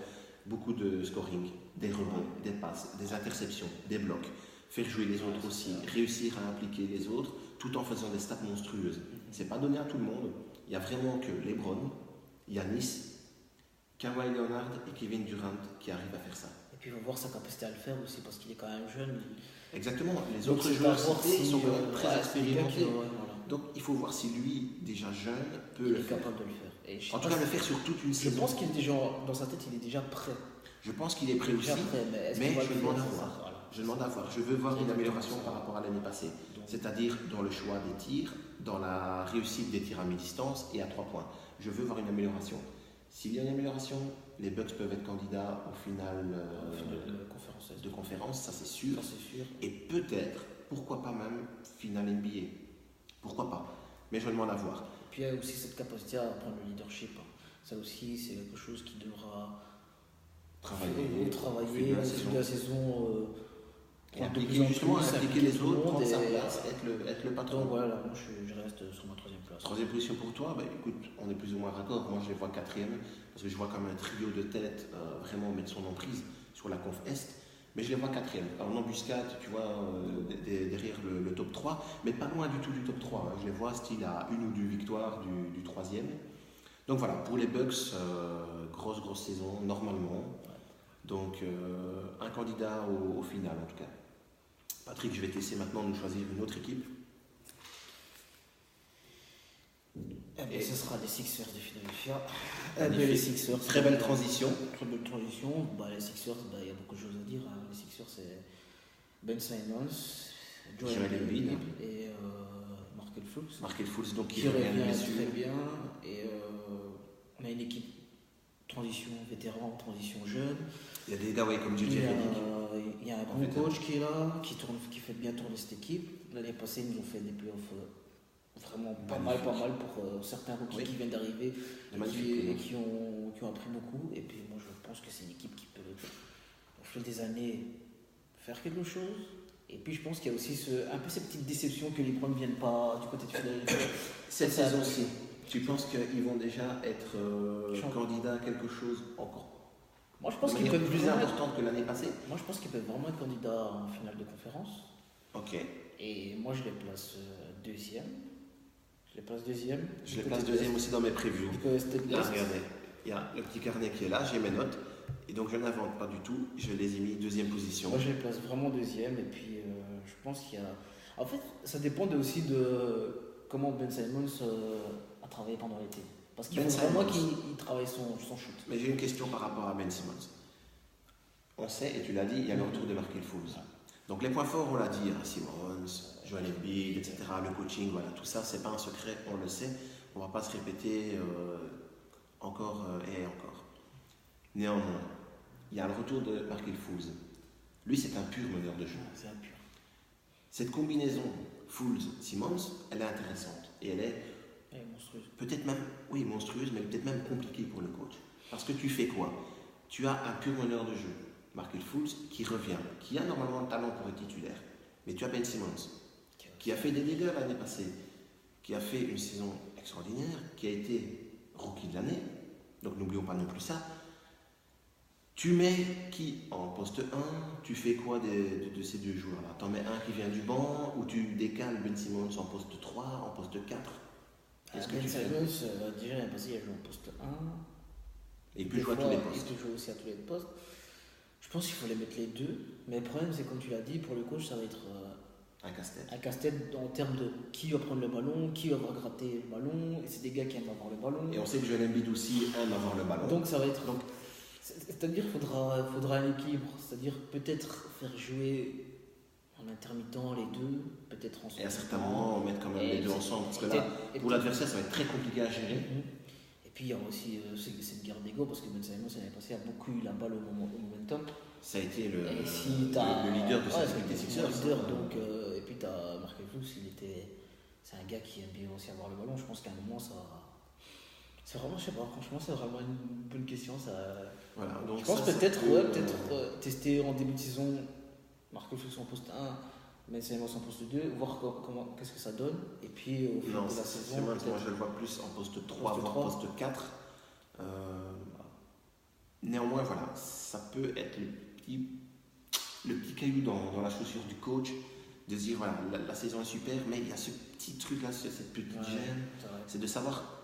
[SPEAKER 2] beaucoup de scoring, des rebonds, des passes, des interceptions, des blocs, faire jouer les autres aussi, réussir à impliquer les autres tout en faisant des stats monstrueuses. C'est pas donné à tout le monde. Il y a vraiment que LeBron, Giannis, Kawhi Leonard et Kevin Durant qui arrivent à faire ça.
[SPEAKER 1] Et puis il faut voir sa capacité à le faire aussi parce qu'il est quand même jeune.
[SPEAKER 2] Exactement. Les
[SPEAKER 1] Donc,
[SPEAKER 2] autres
[SPEAKER 1] c'est
[SPEAKER 2] joueurs
[SPEAKER 1] à voir
[SPEAKER 2] cités
[SPEAKER 1] si,
[SPEAKER 2] sont quand même
[SPEAKER 1] ouais,
[SPEAKER 2] très
[SPEAKER 1] c'est
[SPEAKER 2] expérimentés.
[SPEAKER 1] quelqu'un qui- ouais, voilà.
[SPEAKER 2] Donc il faut voir si lui, déjà jeune, peut
[SPEAKER 1] Il
[SPEAKER 2] le
[SPEAKER 1] est
[SPEAKER 2] faire.
[SPEAKER 1] capable de le faire. Et je sais
[SPEAKER 2] En tout
[SPEAKER 1] pas
[SPEAKER 2] cas, le
[SPEAKER 1] si-
[SPEAKER 2] faire sur toute une
[SPEAKER 1] Je
[SPEAKER 2] saison.
[SPEAKER 1] pense qu'il est déjà, dans sa tête, il est déjà prêt.
[SPEAKER 2] Je pense qu'il est prêt aussi.
[SPEAKER 1] Déjà prêt, mais est-ce
[SPEAKER 2] mais
[SPEAKER 1] qu'il va
[SPEAKER 2] je
[SPEAKER 1] le
[SPEAKER 2] demande
[SPEAKER 1] faire,
[SPEAKER 2] à
[SPEAKER 1] c'est
[SPEAKER 2] voir.
[SPEAKER 1] ça, voilà.
[SPEAKER 2] Je demande à voir. Je veux voir
[SPEAKER 1] C'est
[SPEAKER 2] une amélioration
[SPEAKER 1] exactement
[SPEAKER 2] par
[SPEAKER 1] ça.
[SPEAKER 2] rapport à l'année passée.
[SPEAKER 1] Donc,
[SPEAKER 2] C'est-à-dire dans le choix des tirs, dans la réussite des tirs à mi-distance et à 3 points. Je veux voir une amélioration. S'il y a une amélioration, les Bucks peuvent être candidats au final
[SPEAKER 1] conférence
[SPEAKER 2] de conférence, ça c'est sûr.
[SPEAKER 1] ça, c'est sûr.
[SPEAKER 2] Et peut-être, pourquoi pas même, finale NBA. Pourquoi pas. Mais je demande à voir.
[SPEAKER 1] Puis il y a aussi cette capacité à prendre le leadership. Hein. Ça aussi, c'est quelque chose qui devra
[SPEAKER 2] Travailler
[SPEAKER 1] travailler
[SPEAKER 2] au
[SPEAKER 1] au
[SPEAKER 2] fil
[SPEAKER 1] fil de la saison.
[SPEAKER 2] Et
[SPEAKER 1] prendre de
[SPEAKER 2] impliquer
[SPEAKER 1] plus en
[SPEAKER 2] justement,
[SPEAKER 1] plus,
[SPEAKER 2] impliquer les
[SPEAKER 1] tout le
[SPEAKER 2] autres,
[SPEAKER 1] monde
[SPEAKER 2] prendre sa
[SPEAKER 1] et-
[SPEAKER 2] place, être le patron.
[SPEAKER 1] Donc voilà, moi je reste sur ma troisième place.
[SPEAKER 2] Troisième position pour toi, bah, écoute, on est plus ou moins raccord. Moi, je les vois quatrième, parce que je vois comme un trio de tête vraiment mettre son emprise sur la conf Est. Mais je les vois quatrième. En embuscade, tu vois, derrière le top 3, mais pas loin du tout du top 3. Hein. Je les vois style à une ou deux victoires du troisième. Donc voilà, pour les Bucks, grosse saison, normalement. Donc un candidat au final, en tout cas. Patrick, je vais te laisser maintenant nous choisir une autre équipe.
[SPEAKER 1] Et ce sera les Sixers de Philadelphia.
[SPEAKER 2] Magnifique.
[SPEAKER 1] Les Sixers.
[SPEAKER 2] Très belle transition.
[SPEAKER 1] Très belle transition. Bah, les Sixers, il y a beaucoup de choses à dire. Hein. Les Sixers, c'est Ben Simmons,
[SPEAKER 2] Joel Embiid
[SPEAKER 1] et Markel Fultz.
[SPEAKER 2] Markel Fultz, donc
[SPEAKER 1] Qui
[SPEAKER 2] il revient de
[SPEAKER 1] revient
[SPEAKER 2] blessure.
[SPEAKER 1] très bien. Et on a une équipe transition vétéran, transition jeune.
[SPEAKER 2] Il y a des gars ouais, comme
[SPEAKER 1] Il
[SPEAKER 2] JJ
[SPEAKER 1] y a,
[SPEAKER 2] Redick.
[SPEAKER 1] il y a un bon coach qui est là, qui fait bien tourner cette équipe. L'année passée, ils nous ont fait des playoffs vraiment pas mal pour certains rookies
[SPEAKER 2] Oui.
[SPEAKER 1] qui viennent d'arriver
[SPEAKER 2] Magnifique.
[SPEAKER 1] et qui ont appris beaucoup. Et puis moi, je pense que c'est une équipe qui peut, au fil des années, faire quelque chose. Et puis je pense qu'il y a aussi un peu ces petites déceptions que les Browns ne viennent pas du côté de Philadelphie.
[SPEAKER 2] Cette
[SPEAKER 1] Ça,
[SPEAKER 2] saison-ci, tu penses qu'ils vont déjà être candidats à quelque chose encore
[SPEAKER 1] Moi, je pense
[SPEAKER 2] de
[SPEAKER 1] qu'ils
[SPEAKER 2] manière
[SPEAKER 1] peuvent
[SPEAKER 2] plus
[SPEAKER 1] vraiment être-
[SPEAKER 2] importante que l'année passée?
[SPEAKER 1] Moi, je pense qu'ils peuvent vraiment être candidats en finale de conférence.
[SPEAKER 2] Ok.
[SPEAKER 1] Et moi, je les place deuxième. Je les place deuxième.
[SPEAKER 2] Je les place deuxième aussi dans mes previews.
[SPEAKER 1] Du côté de
[SPEAKER 2] Là,
[SPEAKER 1] l'Est.
[SPEAKER 2] regardez, il y a le petit carnet qui est là, j'ai mes notes. Et donc je n'invente pas du tout, je les ai mis deuxième position.
[SPEAKER 1] Moi, je les place vraiment deuxième. Et puis, je pense qu'il y a. En fait, ça dépend aussi de comment Ben Simmons a travaillé pendant l'été. Parce qu'il
[SPEAKER 2] Ben
[SPEAKER 1] faut vraiment
[SPEAKER 2] Simmons.
[SPEAKER 1] qu'il travaille son shoot.
[SPEAKER 2] Mais j'ai une question par rapport à Ben Simmons. On sait, et tu l'as dit, il y a le retour de Markel Fultz. Donc les points forts, on l'a dit, hein, Simmons, Joel Embiid, etc., le coaching, voilà, tout ça, c'est pas un secret, on le sait. On va pas se répéter encore et encore. Néanmoins, il y a le retour de Markel Fultz. Lui, c'est un pur meneur de jeu.
[SPEAKER 1] C'est un pur.
[SPEAKER 2] Cette combinaison Fultz-Simmons, elle est intéressante. Et elle est
[SPEAKER 1] Elle est monstrueuse.
[SPEAKER 2] peut-être même, oui, monstrueuse, mais peut-être même compliquée pour le coach. Parce que tu fais quoi? Tu as un pur meneur de jeu, Markel Fultz, qui revient, qui a normalement le talent pour être titulaire. Mais tu as Ben Simmons, qui a fait des dégâts l'année passée, qui a fait une saison extraordinaire, qui a été rookie de l'année. Donc n'oublions pas non plus ça. Tu mets qui en poste 1? Tu fais quoi de ces deux joueurs-là? Tu en mets un qui vient du banc ou tu décales Ben Simmons en poste 3, en poste 4?
[SPEAKER 1] Qu'est-ce que tu fais? Déjà l'année passée, il a joué en poste 1.
[SPEAKER 2] Et il peut jouer à tous les postes.
[SPEAKER 1] Il peut jouer aussi à tous les postes. Je pense qu'il faut les mettre les deux. Mais le problème, c'est comme tu l'as dit, pour le coach, ça va être
[SPEAKER 2] un casse-tête.
[SPEAKER 1] Un casse-tête en termes de qui va prendre le ballon, qui va gratter le ballon. Et c'est des gars qui aiment avoir le ballon.
[SPEAKER 2] Et on sait que Joel Embiid aussi aime avoir le ballon.
[SPEAKER 1] Donc ça va être. C'est-à-dire qu'il faudra un équilibre. C'est-à-dire peut-être faire jouer en intermittent les deux, peut-être ensemble.
[SPEAKER 2] Et à certains moments, mettre quand même les deux ensemble. Parce que là, pour l'adversaire, ça va être très compliqué à gérer.
[SPEAKER 1] Et puis il y a aussi cette guerre d'ego parce que Ben Simmons l'année passée a beaucoup eu la balle au momentum.
[SPEAKER 2] Ça a été le
[SPEAKER 1] leader
[SPEAKER 2] de cette équipe des Sixers.
[SPEAKER 1] Donc, et puis tu as Markel Fultz, c'est un gars qui aime bien aussi avoir le ballon. Je pense qu'à un moment, c'est vraiment, je sais pas, franchement, c'est vraiment une bonne question.
[SPEAKER 2] Voilà, donc
[SPEAKER 1] je pense peut-être tester en début de saison Markel Fultz en poste 1, Ben Simmons en poste 2, voir qu'est-ce que ça donne. Et puis au fil de la saison.
[SPEAKER 2] Moi, je le vois plus en poste 3, voire poste 4. Néanmoins, voilà, ça peut être le petit caillou dans la chaussure du coach, de se dire voilà, la saison est super, mais il y a ce petit truc là, cette petite gêne, c'est de savoir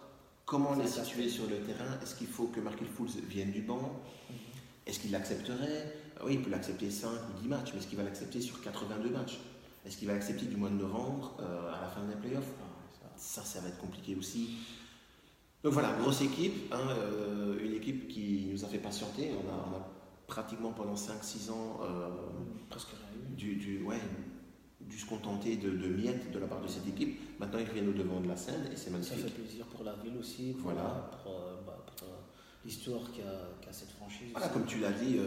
[SPEAKER 2] comment les situer sur le terrain. Est-ce qu'il faut que Markel Fultz vienne du banc? Est-ce qu'il l'accepterait? Oui, il peut l'accepter 5 ou 10 matchs, mais est-ce qu'il va l'accepter sur 82 matchs? Est-ce qu'il va l'accepter du mois de novembre à la fin des playoffs? Ça va être compliqué aussi. Donc voilà, grosse équipe, une équipe qui nous a fait patienter. On a pratiquement pendant 5-6 ans
[SPEAKER 1] presque
[SPEAKER 2] dû se contenter de miettes de la part de cette équipe. Maintenant, ils reviennent au devant de la scène et c'est magnifique.
[SPEAKER 1] Ça fait plaisir pour la ville aussi, pour l'histoire qu'a cette franchise.
[SPEAKER 2] Voilà, comme tu l'as dit,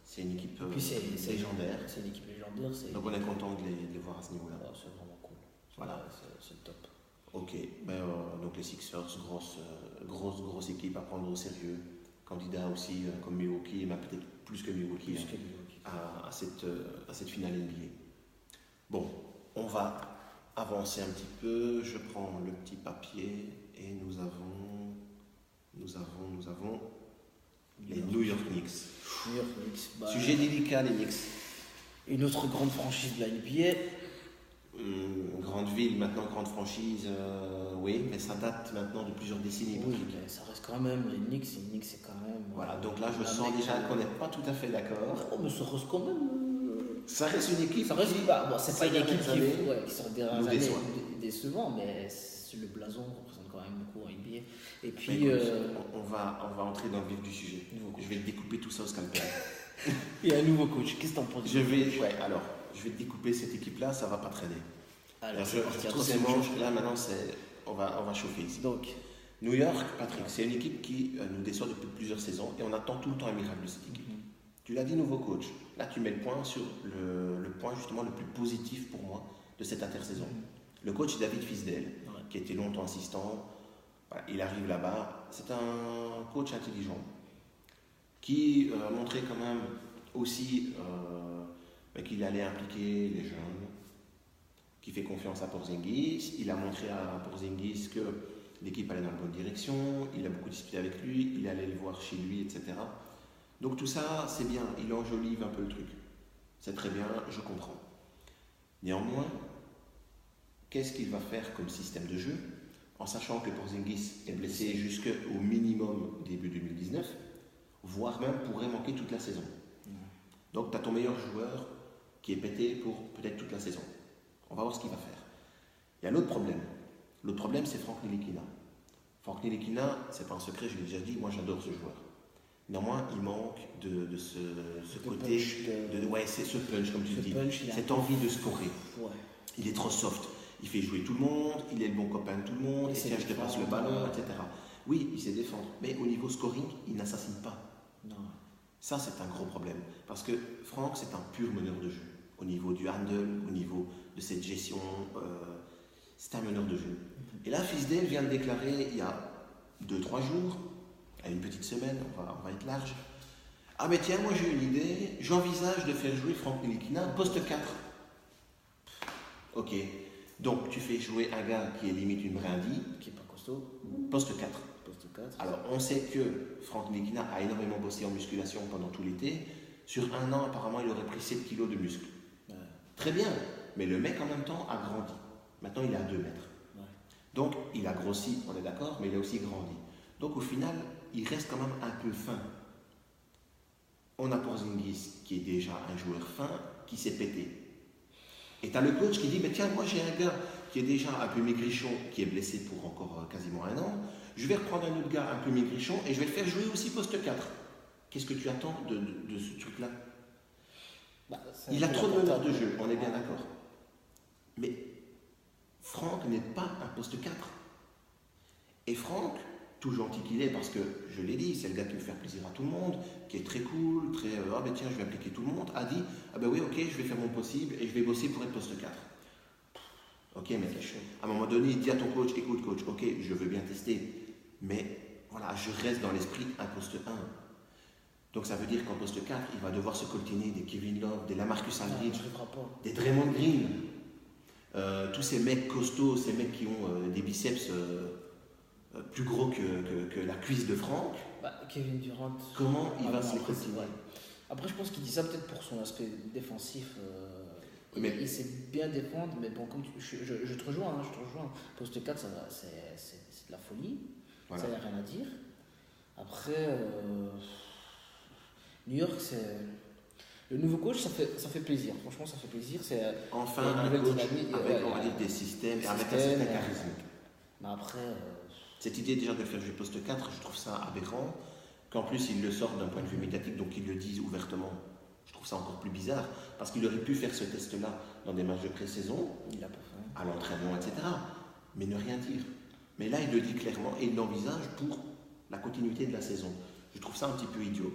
[SPEAKER 2] c'est une équipe légendaire.
[SPEAKER 1] C'est une équipe légendaire.
[SPEAKER 2] Donc on est content de les voir à ce niveau-là.
[SPEAKER 1] C'est vraiment cool.
[SPEAKER 2] Voilà.
[SPEAKER 1] C'est top.
[SPEAKER 2] Ok, donc les Sixers, grosse équipe à prendre au sérieux. Candidat aussi comme Milwaukee, mais peut-être plus que Milwaukee, à cette finale NBA. Bon, on va avancer un petit peu. Je prends le petit papier et nous avons les New York Knicks. Sujet délicat, les Knicks.
[SPEAKER 1] Une autre grande franchise de la NBA.
[SPEAKER 2] Grande ville, maintenant grande franchise, oui, mais ça date maintenant de plusieurs décennies.
[SPEAKER 1] Oui, mais ça reste quand même, les Knicks, c'est quand même...
[SPEAKER 2] Voilà, donc là je sens déjà qu'on n'est pas tout à fait d'accord.
[SPEAKER 1] Oh, mais ça reste quand même...
[SPEAKER 2] Ça reste une équipe
[SPEAKER 1] c'est pas une équipe qui sort des dernières années décevant, mais le blason représente quand même beaucoup en NBA. Et puis...
[SPEAKER 2] on va entrer dans le vif du sujet. Je vais découper tout ça au scalpel.
[SPEAKER 1] Il y a un nouveau coach, qu'est-ce que t'en penses?
[SPEAKER 2] Je vais découper cette équipe-là, ça va pas traîner.
[SPEAKER 1] Alors,
[SPEAKER 2] là maintenant, on va chauffer ici.
[SPEAKER 1] Donc,
[SPEAKER 2] New York, Patrick, c'est une équipe qui nous déçoit depuis plusieurs saisons et on attend tout le temps un miracle de cette équipe. Tu l'as dit, nouveau coach. Là, tu mets le point sur le point justement le plus positif pour moi de cette intersaison. Le coach David Fizdale, qui a été longtemps assistant, il arrive là-bas. C'est un coach intelligent qui a montré quand même aussi qu'il allait impliquer les jeunes, qui fait confiance à Porzingis. Il a montré à Porzingis que l'équipe allait dans la bonne direction, il a beaucoup discuté avec lui, il allait le voir chez lui, etc. Donc tout ça, c'est bien, il enjolive un peu le truc. C'est très bien, je comprends. Néanmoins, qu'est-ce qu'il va faire comme système de jeu, en sachant que Porzingis est blessé jusqu'au minimum début 2019, voire même pourrait manquer toute la saison. Donc tu as ton meilleur joueur qui est pété pour peut-être toute la saison. On va voir ce qu'il va faire. Il y a l'autre problème. L'autre problème, c'est Frank Ntilikina. Frank Ntilikina, c'est pas un secret, je l'ai déjà dit, moi j'adore ce joueur. Néanmoins, il manque de ce côté, c'est ce punch, comme tu dis, cette envie de scorer.
[SPEAKER 1] Ouais.
[SPEAKER 2] Il est trop soft. Il fait jouer tout le monde, il est le bon copain de tout le monde, et tiens, je te passe le ballon, etc. Oui, il sait défendre, mais au niveau scoring, il n'assassine pas.
[SPEAKER 1] Non.
[SPEAKER 2] Ça, c'est un gros problème. Parce que Frank, c'est un pur meneur de jeu. Au niveau du handle, au niveau de cette gestion, c'est un meneur de jeu. Et là, Fizdale vient de déclarer il y a 2-3 jours à une petite semaine, on va être large. Ah mais tiens, moi j'ai une idée, j'envisage de faire jouer Franck Ntilikina poste 4. Ok, donc tu fais jouer un gars qui est limite une brindille.
[SPEAKER 1] Qui est pas costaud.
[SPEAKER 2] Poste 4.
[SPEAKER 1] Poste 4.
[SPEAKER 2] Alors on sait que Franck Ntilikina a énormément bossé en musculation pendant tout l'été. Sur un an, apparemment, il aurait pris 7 kilos de muscles. Ouais. Très bien, mais le mec en même temps a grandi. Maintenant il est à 2 mètres. Ouais. Donc il a grossi, on est d'accord, mais il a aussi grandi. Donc au final, il reste quand même un peu fin. On a Porzingis qui est déjà un joueur fin, qui s'est pété. Et tu as le coach qui dit, mais tiens, moi j'ai un gars qui est déjà un peu maigrichon, qui est blessé pour encore quasiment un an. Je vais reprendre un autre gars un peu maigrichon et je vais le faire jouer aussi poste 4. Qu'est-ce que tu attends de ce truc-là? Il a trop de meneurs de jeu, on est bien d'accord. Mais Franck n'est pas un poste 4. Et Franck, tout gentil qu'il est, parce que je l'ai dit, c'est le gars qui veut faire plaisir à tout le monde, qui est très cool, très ah ben tiens, je vais impliquer tout le monde, a dit ah ben oui, ok, je vais faire mon possible et je vais bosser pour être poste 4. Ok, mais à un moment donné, il dit à ton coach, écoute coach, ok, je veux bien tester, mais voilà, je reste dans l'esprit un poste 1. Donc ça veut dire qu'en poste 4, il va devoir se coltiner des Kevin Love, des Lamarcus Aldridge, des Draymond Green, tous ces mecs costauds, ces mecs qui ont des biceps plus gros que la cuisse de Franck.
[SPEAKER 1] Kevin Durant.
[SPEAKER 2] Comment il va se les coltiner?
[SPEAKER 1] Après, je pense qu'il dit ça peut-être pour son aspect défensif. Il sait bien défendre, mais bon, comme je te rejoins, Poste 4, c'est de la folie. Voilà. Ça n'y a rien à dire. Après, New York, c'est. Le nouveau coach, ça fait plaisir. Franchement, ça fait plaisir. C'est
[SPEAKER 2] enfin un coach dynamique, avec, on va dire, des systèmes et avec un certain charisme.
[SPEAKER 1] Mais après.
[SPEAKER 2] Cette idée déjà de le faire jouer poste 4, je trouve ça aberrant. Qu'en plus, il le sort d'un point de vue médiatique, donc ils le disent ouvertement. Je trouve ça encore plus bizarre. Parce qu'il aurait pu faire ce test-là dans des matchs de pré-saison, à l'entraînement, etc. Mais ne rien dire. Mais là, il le dit clairement et il l'envisage pour la continuité de la saison. Je trouve ça un petit peu idiot.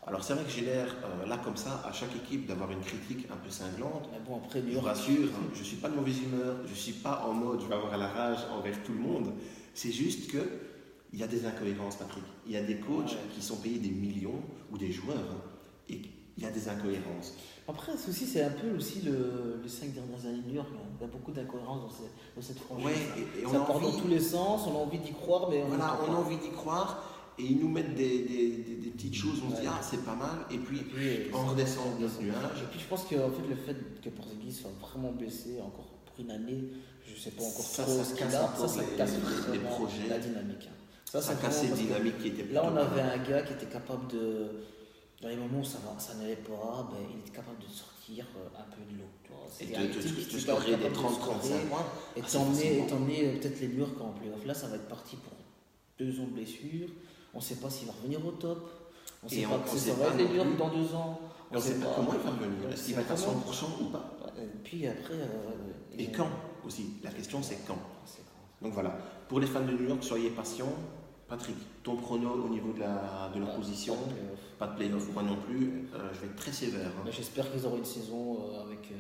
[SPEAKER 2] Alors c'est vrai que j'ai l'air, là comme ça, à chaque équipe, d'avoir une critique un peu cinglante.
[SPEAKER 1] Mais bon, après,
[SPEAKER 2] je vous rassure, je ne suis pas de mauvaise humeur, je ne suis pas en mode je vais avoir la rage envers tout le monde. C'est juste qu'il y a des incohérences, Patrick. Il y a des coachs qui sont payés des millions, ou des joueurs, et il y a des incohérences.
[SPEAKER 1] Après, ceci, c'est un peu aussi les 5 dernières années de New York. Il y a beaucoup d'incohérences dans cette franchise.
[SPEAKER 2] Ouais, et
[SPEAKER 1] ça part dans tous les sens, on a envie d'y croire, mais
[SPEAKER 2] on a envie d'y croire. Et ils nous mettent des petites choses, on se dit, ah, c'est pas mal, et puis on redescend dans ce nuage.
[SPEAKER 1] Et puis je pense que en fait, le fait que Porzingis soit vraiment blessé encore pour une année, je sais pas encore
[SPEAKER 2] ça,
[SPEAKER 1] trop
[SPEAKER 2] ça casse les projets,
[SPEAKER 1] la dynamique.
[SPEAKER 2] Ça casse les dynamiques qui étaient
[SPEAKER 1] là, on avait un gars qui était capable de, dans les moments où ça n'allait pas, il était capable de sortir un peu de l'eau.
[SPEAKER 2] Et de scorer des 30-35 points.
[SPEAKER 1] Et t'emmener peut-être les New York en playoff. Là, ça va être parti pour 2 ans de blessure. On ne sait pas s'il va revenir au top. On ne sait pas que ça va être les New York dans 2 ans.
[SPEAKER 2] On ne sait pas comment il va revenir. Est-ce qu'il va être à 100% ou pas?
[SPEAKER 1] Et puis après.
[SPEAKER 2] Et quand aussi? La question, c'est quand. Donc voilà. Pour les fans de New York, soyez patients. Patrick, ton prono au niveau de l'opposition, pas de play-off, moi non plus, je vais être très sévère.
[SPEAKER 1] Mais j'espère qu'ils auront une saison avec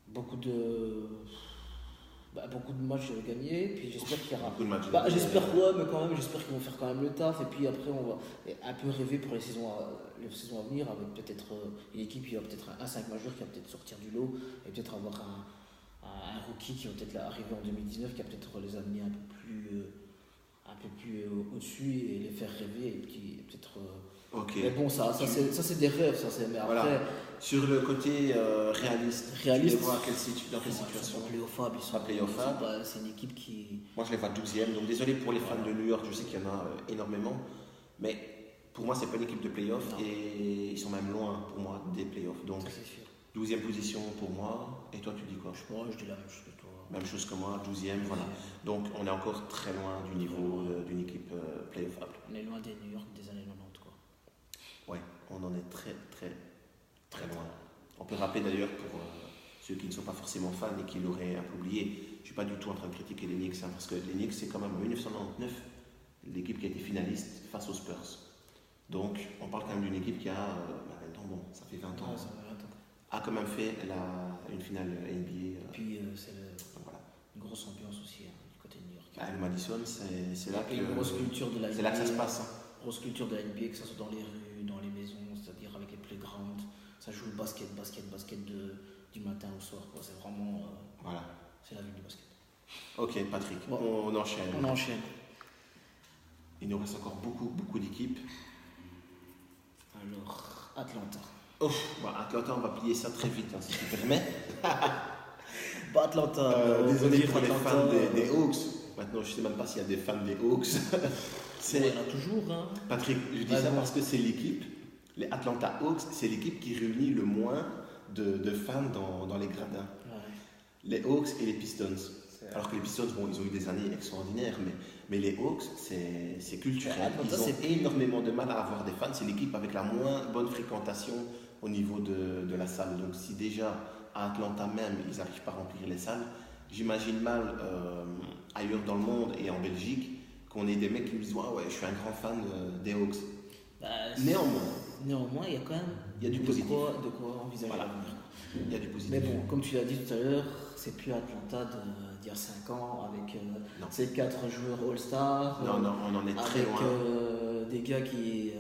[SPEAKER 1] beaucoup de matchs gagnés, puis j'espère qu'il y aura.
[SPEAKER 2] Beaucoup de matchs.
[SPEAKER 1] J'espère mais quand même, j'espère qu'ils vont faire quand même le taf, et puis après on va un peu rêver pour les saisons à venir, avec peut-être une équipe qui va peut-être un 5 majeur qui va peut-être sortir du lot, et peut-être avoir un rookie qui va peut-être arriver en 2019, qui va peut-être les amener un peu plus au-dessus et les faire rêver, et puis peut-être.
[SPEAKER 2] Okay.
[SPEAKER 1] Mais bon, ça c'est des rêves, mais après.
[SPEAKER 2] Voilà. Sur le côté réaliste, tu les vois dans quelle situation?
[SPEAKER 1] Ils sont playoffables. C'est une équipe qui.
[SPEAKER 2] Moi je les vois 12e, donc désolé pour les fans de New York, je sais qu'il y en a énormément, mais pour moi c'est pas une équipe de playoff et ils sont même loin pour moi des playoffs. Donc 12e position pour moi, et toi tu dis quoi?
[SPEAKER 1] Moi je dis la même chose que toi.
[SPEAKER 2] Même chose que moi, 12e, voilà. Donc on est encore très loin du niveau d'une équipe playoffable.
[SPEAKER 1] On est loin des New York des années 90 quoi.
[SPEAKER 2] Ouais, on en est très très très loin. On peut rappeler d'ailleurs pour ceux qui ne sont pas forcément fans et qui l'auraient un peu oublié, je ne suis pas du tout en train de critiquer les Knicks, parce que les Knicks c'est quand même en 1999 l'équipe qui a été finaliste face aux Spurs. Donc on parle quand même d'une équipe qui a, ça fait 20 ans, a quand même fait une finale NBA.
[SPEAKER 1] Et puis c'est une grosse ambiance aussi. côté de New York.
[SPEAKER 2] Le Madison, c'est là que.
[SPEAKER 1] Une grosse culture de la NBA.
[SPEAKER 2] C'est là que ça se passe.
[SPEAKER 1] Grosse culture de la NBA, que ce soit dans les rues, dans les maisons, c'est-à-dire avec les playgrounds. Ça joue le basket du matin au soir. Quoi. C'est vraiment.
[SPEAKER 2] Voilà.
[SPEAKER 1] C'est la ville du basket.
[SPEAKER 2] Ok, Patrick,
[SPEAKER 1] Bon,
[SPEAKER 2] on enchaîne.
[SPEAKER 1] On enchaîne.
[SPEAKER 2] Il nous reste encore beaucoup d'équipes.
[SPEAKER 1] Alors, Atlanta.
[SPEAKER 2] Atlanta, on va plier ça très vite, si tu permets.
[SPEAKER 1] Atlanta.
[SPEAKER 2] Désolé pour les fans des Hawks. Maintenant, je ne sais même pas s'il y a des fans des Hawks.
[SPEAKER 1] Il y en a toujours. Hein.
[SPEAKER 2] Patrick, je dis ça parce que c'est l'équipe, les Atlanta Hawks, c'est l'équipe qui réunit le moins de fans dans les gradins.
[SPEAKER 1] Ouais.
[SPEAKER 2] Les Hawks et les Pistons. Alors que les Pistons, ils ont eu des années extraordinaires, mais les Hawks, c'est culturel. Ils ont énormément de mal à avoir des fans. C'est l'équipe avec la moins bonne fréquentation au niveau de la salle. Donc si déjà à Atlanta même, ils n'arrivent pas à remplir les salles, j'imagine mal ailleurs dans le monde et en Belgique qu'on ait des mecs qui me disent ouais, je suis un grand fan des Hawks.
[SPEAKER 1] Néanmoins, il y a quand même
[SPEAKER 2] du positif.
[SPEAKER 1] De quoi envisager l'avenir.
[SPEAKER 2] Il y a du positif.
[SPEAKER 1] Mais bon, comme tu l'as dit tout à l'heure, c'est plus Atlanta d'il y a 5 ans avec ces 4 joueurs All-Star.
[SPEAKER 2] Non, on en est très loin.
[SPEAKER 1] Avec des gars qui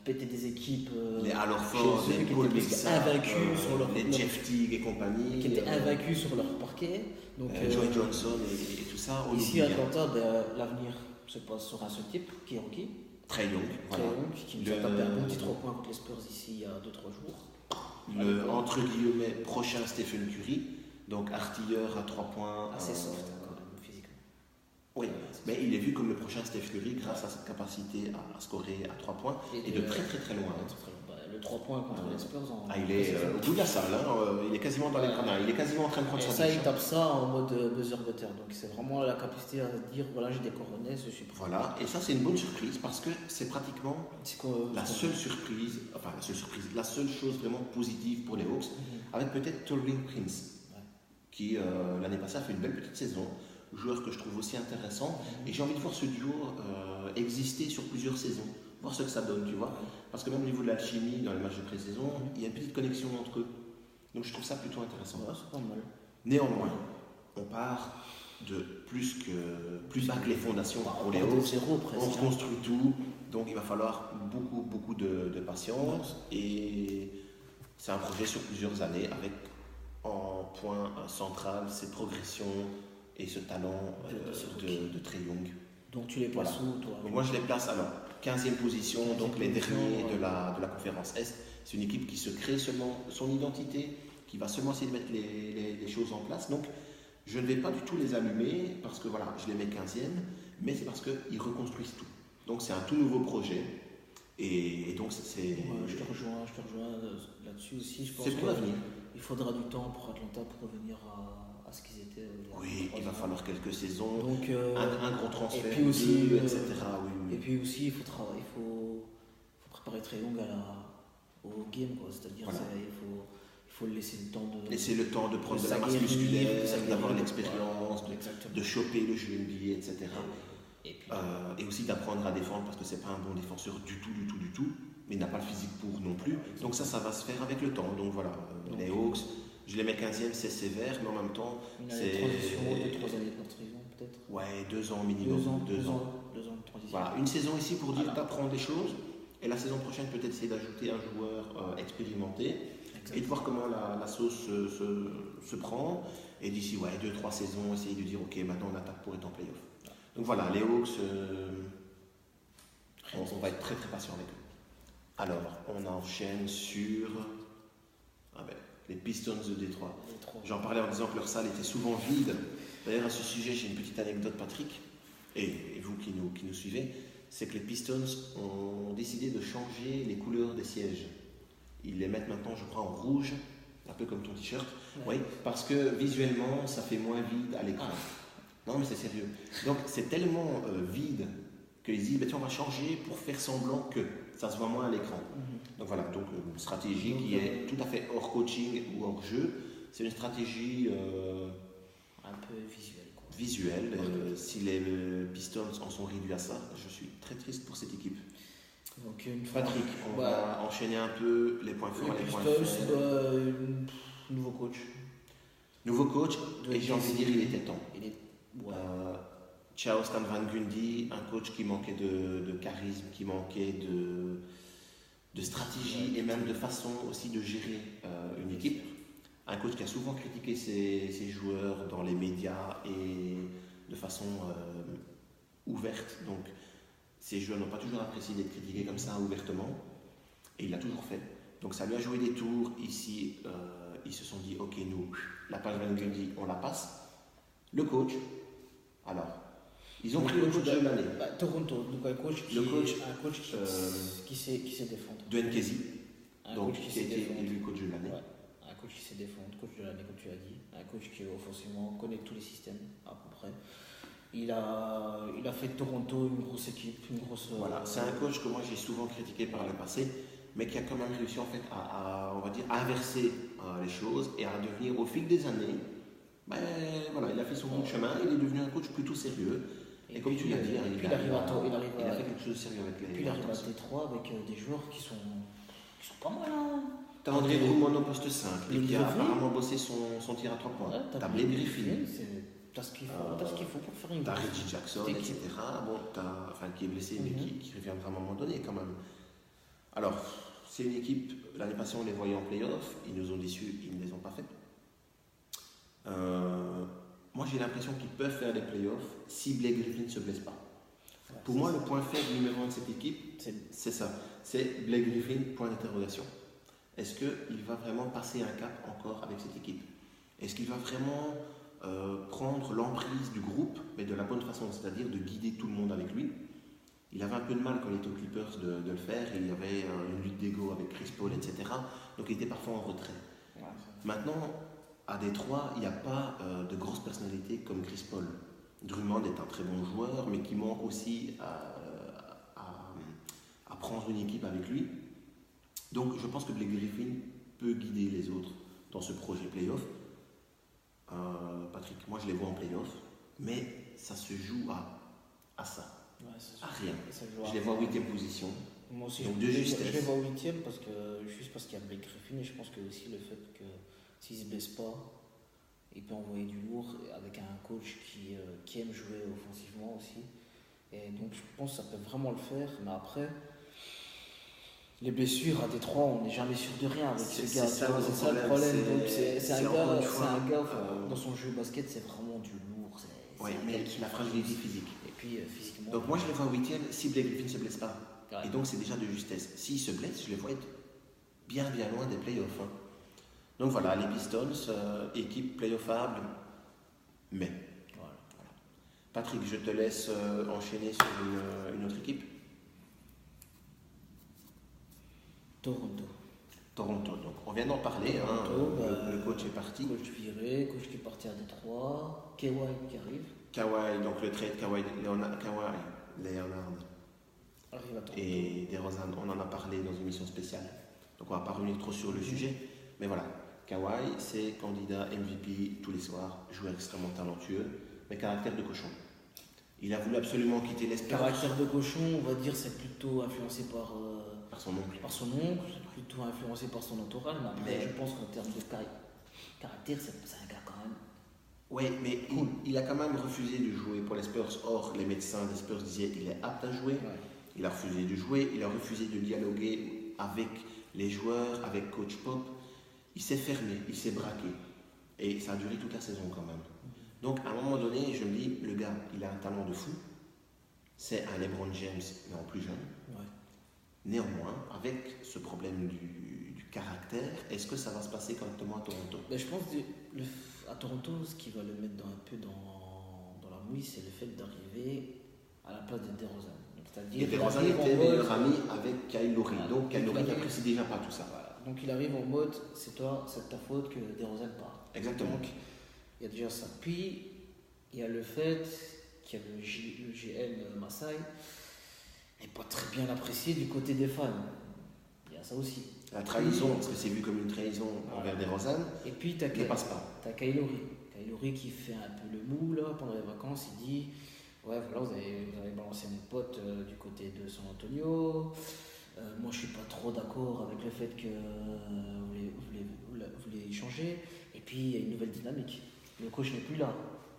[SPEAKER 1] pétaient des équipes.
[SPEAKER 2] Les Al Horford, les Paul Millsap,
[SPEAKER 1] invaincus sur leur
[SPEAKER 2] les Jeff Teague et compagnie.
[SPEAKER 1] Qui étaient invaincus sur leur parquet. Donc,
[SPEAKER 2] Joey Johnson et tout ça.
[SPEAKER 1] Ici à Atlanta, l'avenir se passe sur un seul type, qui est rookie.
[SPEAKER 2] Très young.
[SPEAKER 1] Très young, qui nous a tapé un bon petit 3 points contre les Spurs ici il y a 2-3 jours.
[SPEAKER 2] Le entre guillemets prochain Stephen Curry, donc artilleur à 3 points.
[SPEAKER 1] Assez soft quand même, physiquement.
[SPEAKER 2] Oui, mais il est vu comme le prochain Steph Curry grâce à cette capacité à scorer à 3 points et de très loin.
[SPEAKER 1] Le 3 points contre les Spurs
[SPEAKER 2] il est au bout de la salle, il est quasiment dans les grenades, il est quasiment en train de prendre son
[SPEAKER 1] ça, il tape ça en mode buzzer beater, donc c'est vraiment la capacité à dire voilà, j'ai des coronets, je suis prêt.
[SPEAKER 2] Voilà, et ça c'est une bonne surprise parce que c'est pratiquement la seule chose vraiment positive pour les Hawks, avec peut-être Taurean Prince, qui l'année passée a fait une belle petite saison. Joueur que je trouve aussi intéressant, et j'ai envie de voir ce duo exister sur plusieurs saisons, voir ce que ça donne, tu vois, parce que même au niveau de l'alchimie dans les matchs de pré-saison, il y a une petite connexion entre eux, donc je trouve ça plutôt intéressant.
[SPEAKER 1] C'est pas mal.
[SPEAKER 2] Néanmoins, on part de plus bas que les fondations pour les Hawks, on reconstruit tout, donc il va falloir beaucoup de patience, et c'est un projet sur plusieurs années avec en point central ces progressions et ce talent de Trae Young.
[SPEAKER 1] Donc tu les places où, toi?
[SPEAKER 2] Donc moi je les place alors 15e position, donc les derniers de la conférence Est. C'est une équipe qui se crée seulement son identité, qui va seulement essayer de mettre les choses en place. Donc je ne vais pas du tout les allumer parce que voilà, je les mets 15e, mais c'est parce qu'ils reconstruisent tout. Donc c'est un tout nouveau projet. Et donc c'est.
[SPEAKER 1] Je te rejoins là-dessus aussi.
[SPEAKER 2] C'est pour l'avenir.
[SPEAKER 1] Il faudra du temps pour Atlanta pour revenir à ce qu'ils étaient.
[SPEAKER 2] Oui, il va falloir quelques saisons,
[SPEAKER 1] donc,
[SPEAKER 2] un gros transfert,
[SPEAKER 1] et puis aussi,
[SPEAKER 2] etc. Oui.
[SPEAKER 1] Et puis aussi, il faut préparer Trae Young au game, quoi. C'est-à-dire
[SPEAKER 2] voilà.
[SPEAKER 1] il faut laisser le temps de.
[SPEAKER 2] Laisser le temps de prendre de la masse musculaire, d'avoir l'expérience, de choper le jeu NBA, etc. Et aussi d'apprendre à défendre parce que c'est pas un bon défenseur du tout, mais il n'a pas le physique pour non plus. Donc ça va se faire avec le temps. Donc voilà, les Hawks, je les mets 15e, c'est sévère, mais en même temps, c'est.
[SPEAKER 1] Une transition de 3 années de notre saison, peut-être.
[SPEAKER 2] Ouais, 2 ans minimum.
[SPEAKER 1] 2 ans de transition.
[SPEAKER 2] Voilà, une saison ici pour dire t'apprends des choses, et la saison prochaine peut-être essayer d'ajouter un joueur expérimenté. Et de voir comment la sauce se prend. Et d'ici 2-3 saisons, essayer de dire ok, maintenant on attaque pour être en playoff. Donc voilà, les Hawks, on va être très patient avec eux. Alors, on enchaîne sur les Pistons de Détroit. J'en parlais en disant que leur salle était souvent vide. D'ailleurs, à ce sujet, j'ai une petite anecdote, Patrick, et vous qui nous suivez, c'est que les Pistons ont décidé de changer les couleurs des sièges. Ils les mettent maintenant, je crois, en rouge, un peu comme ton t-shirt. Oui, parce que visuellement, ça fait moins vide à l'écran. Non, mais c'est sérieux. Donc, c'est tellement vide qu'ils disent, on va changer pour faire semblant que ça se voit moins à l'écran. Donc voilà, une stratégie qui est tout à fait hors coaching ou hors jeu. C'est une stratégie
[SPEAKER 1] un peu visuelle.
[SPEAKER 2] Visuelle. Si les Pistons en sont réduits à ça, je suis très triste pour cette équipe.
[SPEAKER 1] Donc,
[SPEAKER 2] Patrick, on va enchaîner un peu les points forts et les points faibles.
[SPEAKER 1] Nouveau coach.
[SPEAKER 2] Nouveau coach, et j'ai envie de dire, il était temps. Ciao Stan Van Gundy, un coach qui manquait de charisme, qui manquait de stratégie et même de façon aussi de gérer une équipe. Un coach qui a souvent critiqué ses joueurs dans les médias et de façon ouverte. Donc, ces joueurs n'ont pas toujours apprécié d'être critiqués comme ça ouvertement. Et il l'a toujours fait. Donc, ça lui a joué des tours. Ici, ils se sont dit, ok, nous, la page Van Gundy, on la passe. Le coach, alors, ils ont pris le coach de l'année.
[SPEAKER 1] Toronto, donc un coach qui sait défendre.
[SPEAKER 2] Dwayne Casey, donc
[SPEAKER 1] qui
[SPEAKER 2] a été élu coach de l'année.
[SPEAKER 1] Ouais. Un coach qui sait défendre, coach de l'année comme tu as dit. Un coach qui offensivement connaît tous les systèmes à peu près. Il a fait de Toronto une grosse équipe,
[SPEAKER 2] Voilà, c'est un coach que moi j'ai souvent critiqué par le passé, mais qui a quand même réussi en fait on va dire, à inverser les choses et à devenir au fil des années. Ben, voilà, il a fait son bout de chemin, il est devenu un coach plutôt sérieux. Et comme tu l'as dit, il a fait quelque chose de sérieux avec les.
[SPEAKER 1] Puis il arrive à Détroit avec des joueurs qui sont pas mal. Hein.
[SPEAKER 2] T'as André Drummond au poste 5, qui a apparemment bossé son tir à 3 points. Ouais, t'as Blake Griffin.
[SPEAKER 1] T'as ce qu'il faut pour faire une.
[SPEAKER 2] T'as Reggie Jackson, etc. Bon, qui est blessé, mais qui reviendra à un moment donné quand même. Alors, c'est une équipe, l'année passée on les voyait en playoff, ils nous ont déçus, ils ne les ont pas fait. Moi j'ai l'impression qu'ils peuvent faire les playoffs si Blake Griffin ne se blesse pas. Ouais, pour moi, le point faible numéro 1 de cette équipe, c'est ça. C'est Blake Griffin, point d'interrogation. Est-ce qu'il va vraiment passer un cap encore avec cette équipe? Est-ce qu'il va vraiment prendre l'emprise du groupe, mais de la bonne façon, c'est-à-dire de guider tout le monde avec lui? Il avait un peu de mal quand il était aux Clippers de le faire, et il y avait une lutte d'ego avec Chris Paul, etc. Donc il était parfois en retrait. Ouais, maintenant, à Détroit, il n'y a pas de grosses personnalités comme Chris Paul. Drummond est un très bon joueur, mais qui manque aussi à prendre une équipe avec lui. Donc je pense que Blake Griffin peut guider les autres dans ce projet playoff. Patrick, moi je les vois en playoff, mais ça se joue à ça. Ouais, à rien. Je les vois en 8e position.
[SPEAKER 1] Moi aussi,
[SPEAKER 2] donc
[SPEAKER 1] je les vois en 8e juste parce qu'il y a Blake Griffin, et je pense que aussi le fait que s'il ne se blesse pas, il peut envoyer du lourd avec un coach qui aime jouer offensivement aussi. Et donc je pense que ça peut vraiment le faire, mais après, les blessures à Détroit, on n'est jamais sûr de rien avec ce gars. C'est ça le problème. C'est un gars, dans son jeu basket, c'est vraiment du lourd.
[SPEAKER 2] Oui, mais la fragilité physique.
[SPEAKER 1] Et puis physiquement.
[SPEAKER 2] Donc moi je les vois en 8e si Blake Griffin ne se blesse pas. Ouais. Et donc c'est déjà de justesse. S'il se blesse, je les vois être bien loin des playoffs. Hein. Donc voilà, les Pistons, équipe playoffable, mais. Voilà. Patrick, je te laisse enchaîner sur une autre équipe. Toronto, donc on vient d'en parler, le coach est parti.
[SPEAKER 1] Coach viré, coach qui est parti à Détroit, Kawhi qui arrive.
[SPEAKER 2] Kawhi, donc le trade Kawhi Leonard
[SPEAKER 1] arrive à Toronto.
[SPEAKER 2] Et DeRozan, on en a parlé dans une émission spéciale, donc on ne va pas revenir trop sur le sujet, mais voilà. Kawhi, c'est candidat MVP tous les soirs, joueur extrêmement talentueux, mais caractère de cochon. Il a voulu absolument quitter les Spurs.
[SPEAKER 1] Caractère de cochon, on va dire, c'est plutôt influencé par
[SPEAKER 2] son oncle.
[SPEAKER 1] Par son oncle, plutôt influencé par son entourage, mais après, je pense qu'en termes de caractère, c'est un gars quand même.
[SPEAKER 2] Oui, mais cool. Il a quand même refusé de jouer pour les Spurs. Or, les médecins des Spurs disaient qu'il est apte à jouer. Ouais. Il a refusé de jouer, il a refusé de dialoguer avec les joueurs, avec Coach Pop. Il s'est fermé, il s'est braqué. Et ça a duré toute la saison quand même. Donc, à un moment donné, je me dis, le gars, il a un talent de fou. C'est un LeBron James, mais en plus jeune. Ouais. Néanmoins, avec ce problème du caractère, est-ce que ça va se passer correctement à Toronto?
[SPEAKER 1] Ben, je pense qu'à Toronto, ce qui va le mettre un peu dans la mouille, c'est le fait d'arriver à la place de DeRozan.
[SPEAKER 2] Et DeRozan était meilleur ami avec Kyle Lowry. Donc Kyle Lowry n'apprécie déjà pas tout ça.
[SPEAKER 1] Voilà. Donc il arrive en mode, c'est ta faute que DeRozan part.
[SPEAKER 2] Exactement.
[SPEAKER 1] Donc il y a déjà ça. Puis il y a le fait qu'il y a le GM Masai n'est pas très bien apprécié du côté des fans. Il y a ça aussi.
[SPEAKER 2] La trahison, parce que c'est vu comme une trahison envers DeRozan,
[SPEAKER 1] et puis ne passe pas. Tu as Kyle Lowry qui fait un peu le mou là, pendant les vacances. Il dit ouais, voilà, vous avez balancé mon pote du côté de San Antonio. Moi, je suis pas trop d'accord avec le fait que vous voulez changer. Et puis, il y a une nouvelle dynamique. Le coach n'est plus là.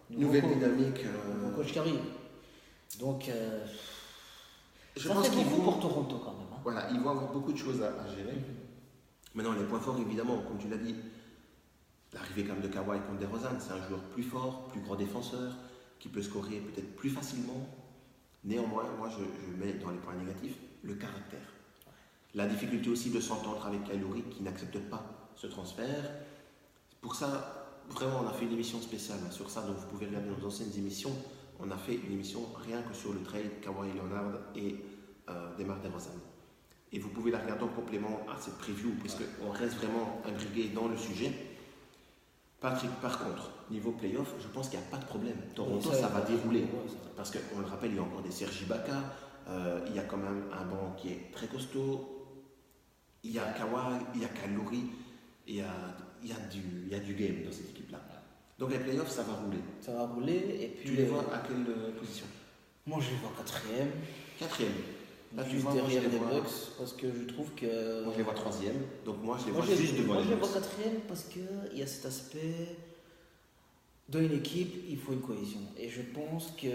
[SPEAKER 2] Nouvelle dynamique.
[SPEAKER 1] Le coach qui arrive. Donc,
[SPEAKER 2] Je
[SPEAKER 1] ça
[SPEAKER 2] pense
[SPEAKER 1] fait
[SPEAKER 2] qu'ils
[SPEAKER 1] beaucoup
[SPEAKER 2] vont,
[SPEAKER 1] pour Toronto quand même. Hein.
[SPEAKER 2] voilà, ils vont avoir beaucoup de choses à gérer. Maintenant, les points forts, évidemment, comme tu l'as dit, l'arrivée quand même de Kawhi contre DeRozan, c'est un joueur plus fort, plus grand défenseur, qui peut scorer peut-être plus facilement. Néanmoins, moi, je mets dans les points négatifs le caractère. La difficulté aussi de s'entendre avec Kyle Lowry qui n'accepte pas ce transfert. Pour ça, vraiment, on a fait une émission spéciale sur ça, donc vous pouvez regarder nos anciennes émissions. On a fait une émission rien que sur le trade Kawhi Leonard et DeMar DeRozan. Et vous pouvez la regarder en complément à cette preview, puisqu'on reste vraiment imbriqué dans le sujet. Patrick, par contre, niveau playoff, je pense qu'il n'y a pas de problème. Toronto, ça va dérouler. Parce qu'on le rappelle, il y a encore des Serge Ibaka, il y a quand même un banc qui est très costaud. Il y a Kawhi, il y a Kyle Lowry, il y a du game dans cette équipe-là. Donc les playoffs, ça va rouler.
[SPEAKER 1] Ça va rouler. Et puis,
[SPEAKER 2] tu les vois à quelle position?
[SPEAKER 1] Moi, je les vois quatrième.
[SPEAKER 2] Quatrième. Là, tu
[SPEAKER 1] Juste
[SPEAKER 2] vois,
[SPEAKER 1] derrière les
[SPEAKER 2] vois...
[SPEAKER 1] Bucks, parce que je trouve que...
[SPEAKER 2] Moi, je les vois troisième. Donc moi, je les vois
[SPEAKER 1] juste
[SPEAKER 2] devant les Bucks.
[SPEAKER 1] Moi, je les vois quatrième parce qu'il y a cet aspect... Dans une équipe, il faut une cohésion. Et je pense que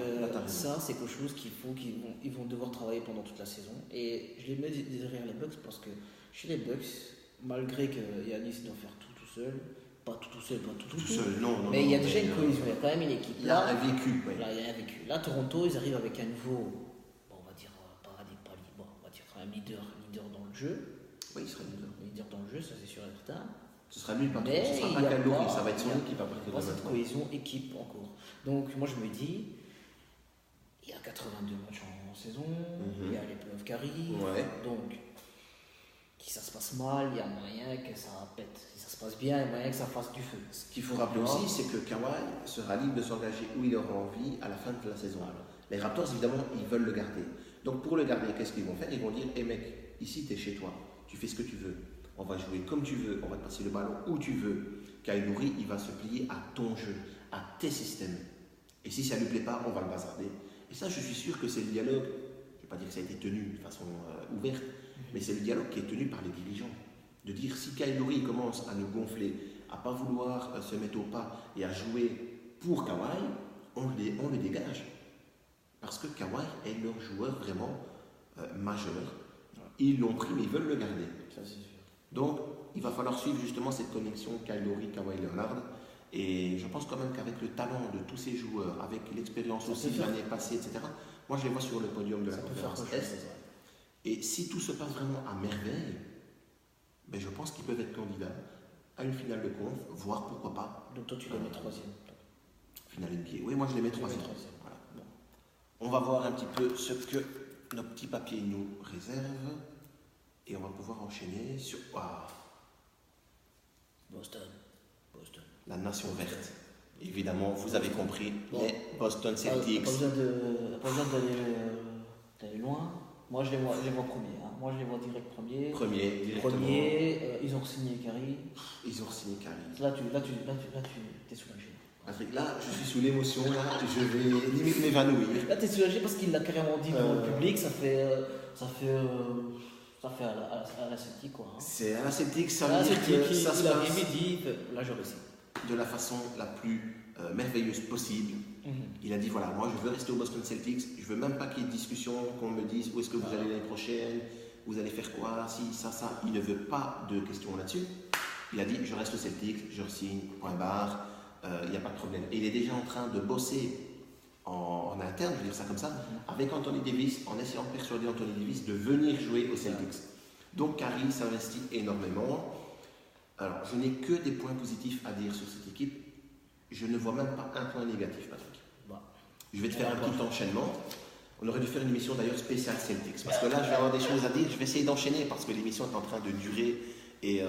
[SPEAKER 1] ça, c'est quelque chose qu'ils vont devoir travailler pendant toute la saison. Et je les mets derrière les Bucks parce que chez les Bucks, malgré que Giannis doit faire tout seul, pas tout seul,
[SPEAKER 2] non,
[SPEAKER 1] mais il y a déjà une cohésion, il y a quand même une équipe.
[SPEAKER 2] Il y a un vécu.
[SPEAKER 1] Là, il y a un vécu. Là, Toronto, ils arrivent avec un nouveau, on va dire, on va dire un leader dans le jeu.
[SPEAKER 2] Oui, il sera
[SPEAKER 1] leader dans le jeu, ça c'est sûr et certain.
[SPEAKER 2] Ce sera lui, pas ce sera pas Kyle Lowry, ça va être son équipe à partir de maintenant.
[SPEAKER 1] Cette cohésion équipe en cours. Donc moi je me dis, il y a 82 matchs en saison, il y a les playoffs qui arrivent, donc si ça se passe mal, il y a moyen que ça pète. Si ça se passe bien, il y a moyen que ça fasse du feu.
[SPEAKER 2] Ce qu'il faut rappeler aussi, c'est que Kawhi sera libre de s'engager où il aura envie à la fin de la saison. Les Raptors, évidemment, ils veulent le garder. Donc pour le garder, qu'est-ce qu'ils vont faire? Ils vont dire, hé mec, ici tu es chez toi, tu fais ce que tu veux. On va jouer comme tu veux, on va te passer le ballon où tu veux. Kyle Lowry, il va se plier à ton jeu, à tes systèmes. Et si ça ne lui plaît pas, on va le bazarder. Et ça, je suis sûr que c'est le dialogue, je ne vais pas dire que ça a été tenu de façon ouverte, mais c'est le dialogue qui est tenu par les dirigeants. De dire, si Kyle Lowry commence à nous gonfler, à ne pas vouloir se mettre au pas et à jouer pour Kawhi, on le dégage. Parce que Kawhi est leur joueur vraiment majeur. Ils l'ont pris, mais ils veulent le garder.
[SPEAKER 1] Ça, c'est sûr.
[SPEAKER 2] Donc, il va falloir suivre justement cette connexion Kyle Lowry, Kawhi Leonard. Et je pense quand même qu'avec le talent de tous ces joueurs, avec l'expérience aussi de l'année passée, etc., moi je les vois sur le podium de la conférence Est. Et si tout se passe vraiment à merveille, ben je pense qu'ils peuvent être candidats à une finale de conf, voire pourquoi pas.
[SPEAKER 1] Donc toi tu les mets troisième.
[SPEAKER 2] Finale NBA. Oui, moi je les mets troisième. Voilà. Bon. On va voir un petit peu ce que nos petits papiers nous réservent. Et on va pouvoir enchaîner sur
[SPEAKER 1] Boston.
[SPEAKER 2] La nation verte. Évidemment, vous avez compris, les Boston Celtics.
[SPEAKER 1] Pas besoin d'aller loin. Moi, je les vois premiers. Hein. Moi, je les vois direct premiers. Ils ont signé Curry. Là, tu es soulagé.
[SPEAKER 2] Patrick, là, je suis sous l'émotion. Là, je vais limite m'évanouir.
[SPEAKER 1] Là, tu es soulagé parce qu'il l'a carrément dit devant le public. Ça fait à la Celtic, quoi. Hein.
[SPEAKER 2] C'est à la Celtic, ça veut dire que ça se passe.
[SPEAKER 1] Il dit, là, je réussis.
[SPEAKER 2] De la façon la plus merveilleuse possible. Il a dit, voilà, moi, je veux rester au Boston Celtics. Je veux même pas qu'il y ait de discussion, qu'on me dise où est-ce que vous allez l'année prochaine, vous allez faire quoi, si, ça. Il ne veut pas de questions là-dessus. Il a dit, je reste au Celtics, je re-signe, point barre, il n'y a pas de problème. Et il est déjà en train de bosser en interne, je veux dire ça comme ça, avec Anthony Davis, en essayant de persuader Anthony Davis de venir jouer aux Celtics. Donc Curry s'investit énormément. Alors, je n'ai que des points positifs à dire sur cette équipe. Je ne vois même pas un point négatif, Patrick. Je vais te faire un petit enchaînement. On aurait dû faire une émission d'ailleurs spéciale Celtics. Parce que là, je vais avoir des choses à dire. Je vais essayer d'enchaîner parce que l'émission est en train de durer. Et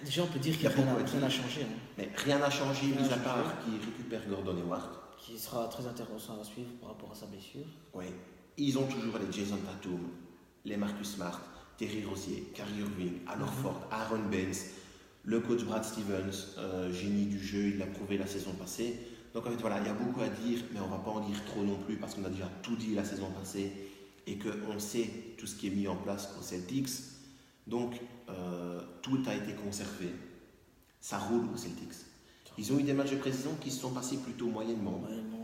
[SPEAKER 1] déjà, on peut dire qu'il n'y a rien à changer. Hein.
[SPEAKER 2] Mais rien n'a changé, mis à part qui récupère Gordon Hayward.
[SPEAKER 1] Qui sera très intéressant à suivre par rapport à sa blessure.
[SPEAKER 2] Oui. Ils ont toujours les Jason Tatum, les Marcus Smart, Terry Rozier, Kyrie Irving, Al Horford, Aaron Baines, le coach Brad Stevens, génie du jeu, il l'a prouvé la saison passée. Donc en fait voilà, il y a beaucoup à dire, mais on ne va pas en dire trop non plus parce qu'on a déjà tout dit la saison passée et qu'on sait tout ce qui est mis en place aux Celtics. Donc tout a été conservé. Ça roule aux Celtics. Ils ont eu des matchs de pré-saison qui se sont passés plutôt moyennement.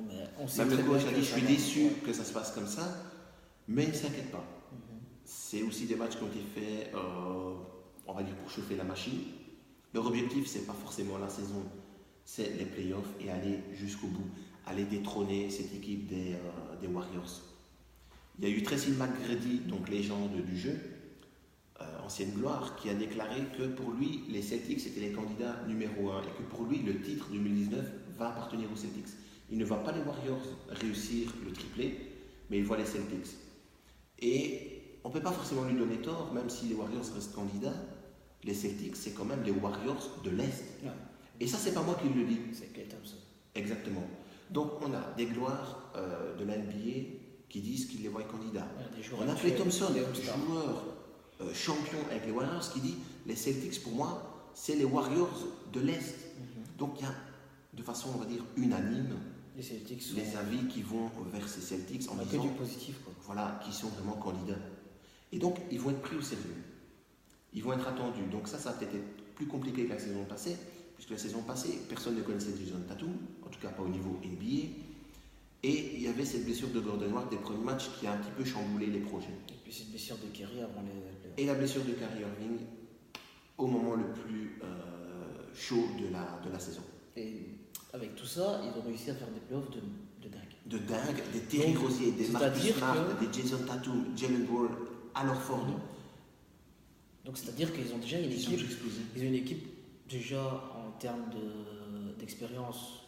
[SPEAKER 1] Mais
[SPEAKER 2] Même le coach a dit, je suis déçu que ça se passe comme ça, mais ne s'inquiète pas. C'est aussi des matchs qui ont été faits, on va dire, pour chauffer la machine. Leur objectif, c'est pas forcément la saison, c'est les playoffs et aller jusqu'au bout, aller détrôner cette équipe des Warriors. Il y a eu Tracy McGrady, donc légende du jeu, ancienne gloire, qui a déclaré que pour lui, les Celtics étaient les candidats numéro 1 et que pour lui, le titre 2019 va appartenir aux Celtics. Il ne voit pas les Warriors réussir le triplé, mais il voit les Celtics. Et on ne peut pas forcément lui donner tort, même si les Warriors restent candidats. Les Celtics, c'est quand même les Warriors de l'Est. Ouais. Et ça, c'est pas moi qui le dis.
[SPEAKER 1] C'est Klay Thompson.
[SPEAKER 2] Exactement. Donc, on a des gloires de la NBA qui disent qu'ils les voient candidats. Ouais, on a Klay Thompson, joueur champion avec les Warriors, qui dit les Celtics, pour moi, c'est les Warriors de l'Est. Donc, il y a, de façon, on va dire, unanime, les avis qui vont vers ces Celtics en disant
[SPEAKER 1] que du positif, quoi.
[SPEAKER 2] Voilà, qui sont vraiment candidats. Et donc, ils vont être pris au sérieux. Ils vont être attendus. Donc ça a peut-être été plus compliqué que la saison passée, puisque la saison passée, personne ne connaissait Jason Tatum, en tout cas pas au niveau NBA. Et il y avait cette blessure de Gordon Hayward des premiers matchs qui a un petit peu chamboulé les projets.
[SPEAKER 1] Et puis cette blessure de Kyrie avant les...
[SPEAKER 2] Et la blessure de Kyrie Irving au moment le plus chaud de la saison.
[SPEAKER 1] Et avec tout ça, ils ont réussi à faire des playoffs de dingue.
[SPEAKER 2] De dingue, des Terry Rozier, des Marcus Smart, des Jason Tatum, Jalen Brown, Al Horford.
[SPEAKER 1] Donc c'est-à-dire qu'ils ont déjà une équipe. Ils ont une équipe déjà en termes d'expérience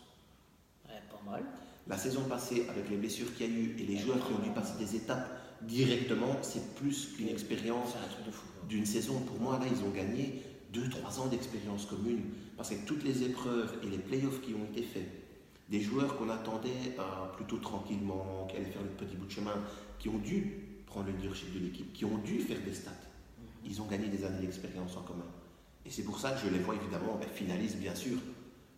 [SPEAKER 1] pas mal.
[SPEAKER 2] La saison passée, avec les blessures qu'il y a eu et les joueurs qui ont dû passer des étapes directement, c'est plus qu'une expérience d'une saison. Pour moi, là, ils ont gagné 2-3 ans d'expérience commune. Parce que toutes les épreuves et les playoffs qui ont été faits, des joueurs qu'on attendait plutôt tranquillement, qui allaient faire le petit bout de chemin, qui ont dû prendre le leadership de l'équipe, qui ont dû faire des stats. Ils ont gagné des années d'expérience en commun. Et c'est pour ça que je les vois évidemment finalistes, bien sûr.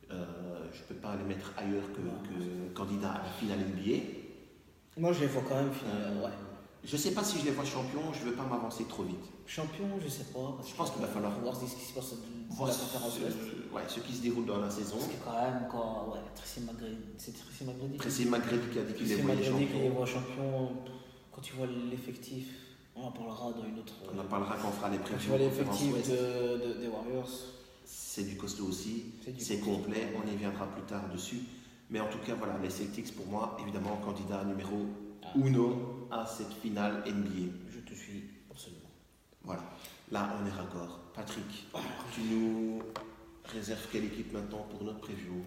[SPEAKER 2] Je ne peux pas les mettre ailleurs que candidats à la finale NBA.
[SPEAKER 1] Moi, je les vois quand même finale. Ouais.
[SPEAKER 2] Je ne sais pas si je les vois champions, je ne veux pas m'avancer trop vite.
[SPEAKER 1] Champion, je ne sais pas.
[SPEAKER 2] Je pense qu'il va falloir
[SPEAKER 1] voir ce qui se passe dans la conférence Ouest.
[SPEAKER 2] Ce qui se déroule dans la saison.
[SPEAKER 1] Parce que quand même, Tracy McGrady. C'est Tracy McGrady.
[SPEAKER 2] Tracy McGrady qui a dit qu'il les voyait champions.
[SPEAKER 1] Qu'il les voit champions. Quand tu vois l'effectif, on en parlera dans une autre.
[SPEAKER 2] On en parlera quand on fera les previews.
[SPEAKER 1] Quand tu vois l'effectif des Warriors.
[SPEAKER 2] C'est du costaud aussi. C'est complet. On y viendra plus tard dessus. Mais en tout cas, voilà, les Celtics, pour moi, évidemment, candidat numéro 1 à cette finale NBA.
[SPEAKER 1] Je te suis absolument.
[SPEAKER 2] Voilà. Là, on est raccord. Patrick, tu nous réserves quelle équipe maintenant pour notre preview?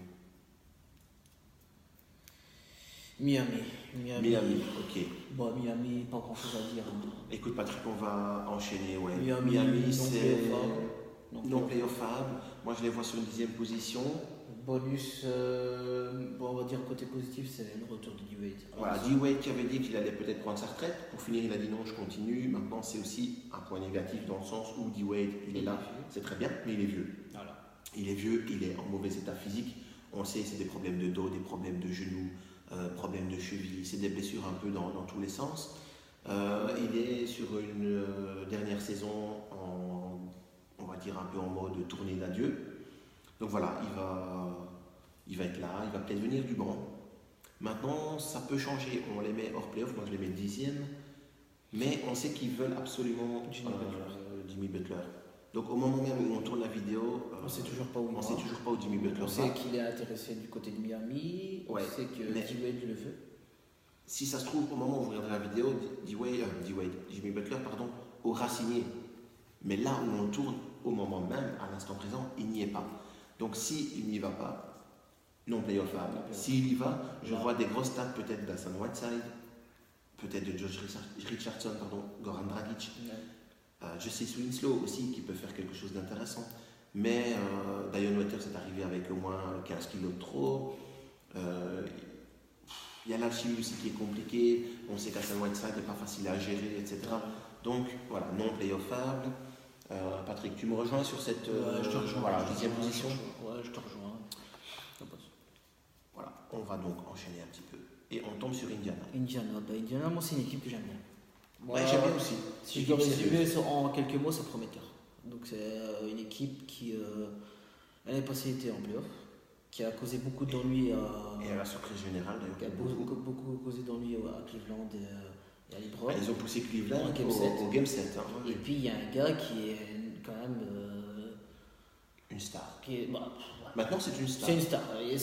[SPEAKER 1] Miami,
[SPEAKER 2] ok.
[SPEAKER 1] Bon, Miami, pas grand chose à dire.
[SPEAKER 2] Écoute, Patrick, on va enchaîner. Ouais.
[SPEAKER 1] Miami
[SPEAKER 2] c'est non playoffable. Moi, je les vois sur une 10e position.
[SPEAKER 1] Bonus, on va dire côté positif, c'est le retour de D-Wade.
[SPEAKER 2] Voilà, D-Wade qui avait dit qu'il allait peut-être prendre sa retraite. Pour finir, il a dit non, je continue. Maintenant, c'est aussi un point négatif dans le sens où D-Wade, il est là, c'est très bien, mais il est vieux. Voilà. Il est vieux, il est en mauvais état physique. On sait, c'est des problèmes de dos, des problèmes de genoux, problèmes de cheville. C'est des blessures un peu dans tous les sens. Il est sur une dernière saison, on va dire un peu en mode tournée d'adieu. Donc voilà, il va être là, il va peut-être venir du banc. Maintenant, ça peut changer. On les met hors playoff, moi je les mets 10e. Mais on sait qu'ils veulent absolument Jimmy Butler. Donc au moment même où on tourne la vidéo,
[SPEAKER 1] on ne sait toujours pas où
[SPEAKER 2] Jimmy Butler va.
[SPEAKER 1] On sait qu'il est intéressé du côté de Miami, on sait que D-Wade le veut.
[SPEAKER 2] Si ça se trouve, au moment où vous regarderez la vidéo, Jimmy Butler aura signé. Mais là où on tourne, au moment même, à l'instant présent, il n'y est pas. Donc s'il n'y va pas, non playoffable. S'il y va, je vois des grosses stats peut-être d'Hassan Whiteside, peut-être de Josh Richardson, Goran Dragic. Je sais Winslow aussi qui peut faire quelque chose d'intéressant. Mais Dion Waiters est arrivé avec au moins 15 kilos de trop. Il y a l'alchimie aussi qui est compliquée. On sait qu'Hassan Whiteside n'est pas facile à gérer, etc. Donc voilà, non playoffable. Patrick, tu me rejoins sur cette
[SPEAKER 1] je te rejoins,
[SPEAKER 2] voilà, 10e position?
[SPEAKER 1] Ouais, je te rejoins.
[SPEAKER 2] Voilà, on va donc enchaîner un petit peu. Et on tombe sur Indiana.
[SPEAKER 1] Indiana, moi c'est une équipe que j'aime bien.
[SPEAKER 2] Moi, j'aime bien aussi.
[SPEAKER 1] Si je dois résumer en quelques mots, c'est prometteur. Donc c'est une équipe qui l'année passée était en playoff. qui a causé beaucoup d'ennuis
[SPEAKER 2] et à la surprise générale d'ailleurs.
[SPEAKER 1] Qui a beaucoup causé d'ennuis à Cleveland et à LeBron.
[SPEAKER 2] Ils ont poussé Cleveland au Game 7. Hein.
[SPEAKER 1] Et puis il y a un gars qui est quand même
[SPEAKER 2] une star.
[SPEAKER 1] Bah,
[SPEAKER 2] maintenant c'est une star.
[SPEAKER 1] C'est une star. Et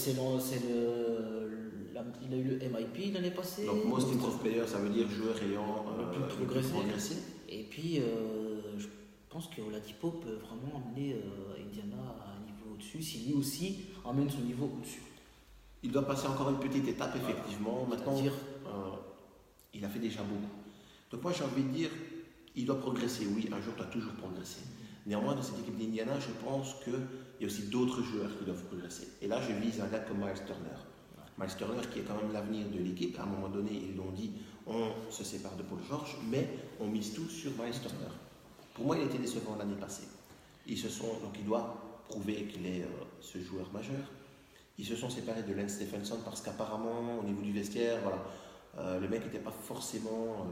[SPEAKER 1] il a eu le MIP l'année passée.
[SPEAKER 2] Donc Most Improved Player, ça veut dire joueur ayant
[SPEAKER 1] le plus progressé. Et puis je pense que Oladipo peut vraiment amener Indiana à un niveau au-dessus, si lui aussi emmène son niveau au-dessus.
[SPEAKER 2] Il doit passer encore une petite étape, effectivement. Maintenant, il a fait déjà beaucoup. Donc moi, j'ai envie de dire, il doit progresser. Oui, un jour, il doit toujours progresser. Néanmoins, dans cette équipe d'Indiana, je pense qu'il y a aussi d'autres joueurs qui doivent progresser. Et là, je vise un gars comme Miles Turner. Miles Turner, qui est quand même l'avenir de l'équipe. À un moment donné, ils l'ont dit, on se sépare de Paul George, mais on mise tout sur Miles Turner. Pour moi, il était décevant l'année passée. Donc il doit prouver qu'il est ce joueur majeur. Ils se sont séparés de Lance Stephenson parce qu'apparemment, au niveau du vestiaire, voilà, le mec n'était pas forcément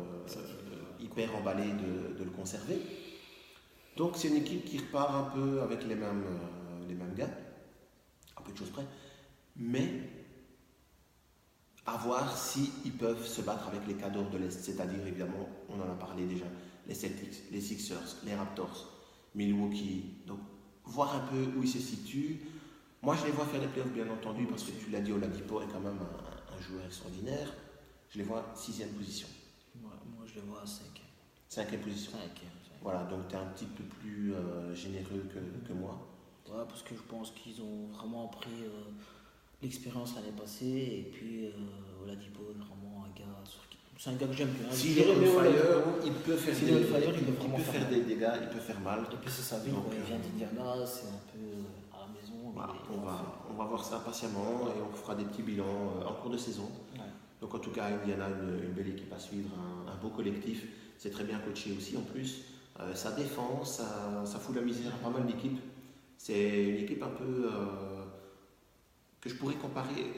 [SPEAKER 2] hyper emballé de le conserver. Donc c'est une équipe qui repart un peu avec les mêmes gars, un peu de choses près, mais à voir s'ils peuvent se battre avec les cadors de l'Est, c'est-à-dire évidemment, on en a parlé déjà, les Celtics, les Sixers, les Raptors, Milwaukee, donc voir un peu où ils se situent. Moi je les vois faire les playoffs bien entendu, parce que tu l'as dit, Oladipo est quand même un joueur extraordinaire. Je les vois 6e position.
[SPEAKER 1] Moi je les vois à
[SPEAKER 2] 5e position.
[SPEAKER 1] 5e.
[SPEAKER 2] Voilà, donc tu es un petit peu plus généreux que moi.
[SPEAKER 1] Ouais, parce que je pense qu'ils ont vraiment pris l'expérience l'année passée, et puis Oladipo est vraiment un gars c'est un gars que j'aime bien.
[SPEAKER 2] S'il est on fire, il peut faire des dégâts, il peut faire mal.
[SPEAKER 1] Et puis c'est sa vie, il vient d'Indiana, c'est un peu à la maison.
[SPEAKER 2] Voilà, on va voir ça patiemment et on fera des petits bilans en cours de saison. Ouais. Donc en tout cas, Indiana, une belle équipe à suivre, un beau collectif. C'est très bien coaché aussi en plus. Ça défend, ça fout la misère à pas mal d'équipes. C'est une équipe un peu que je pourrais comparer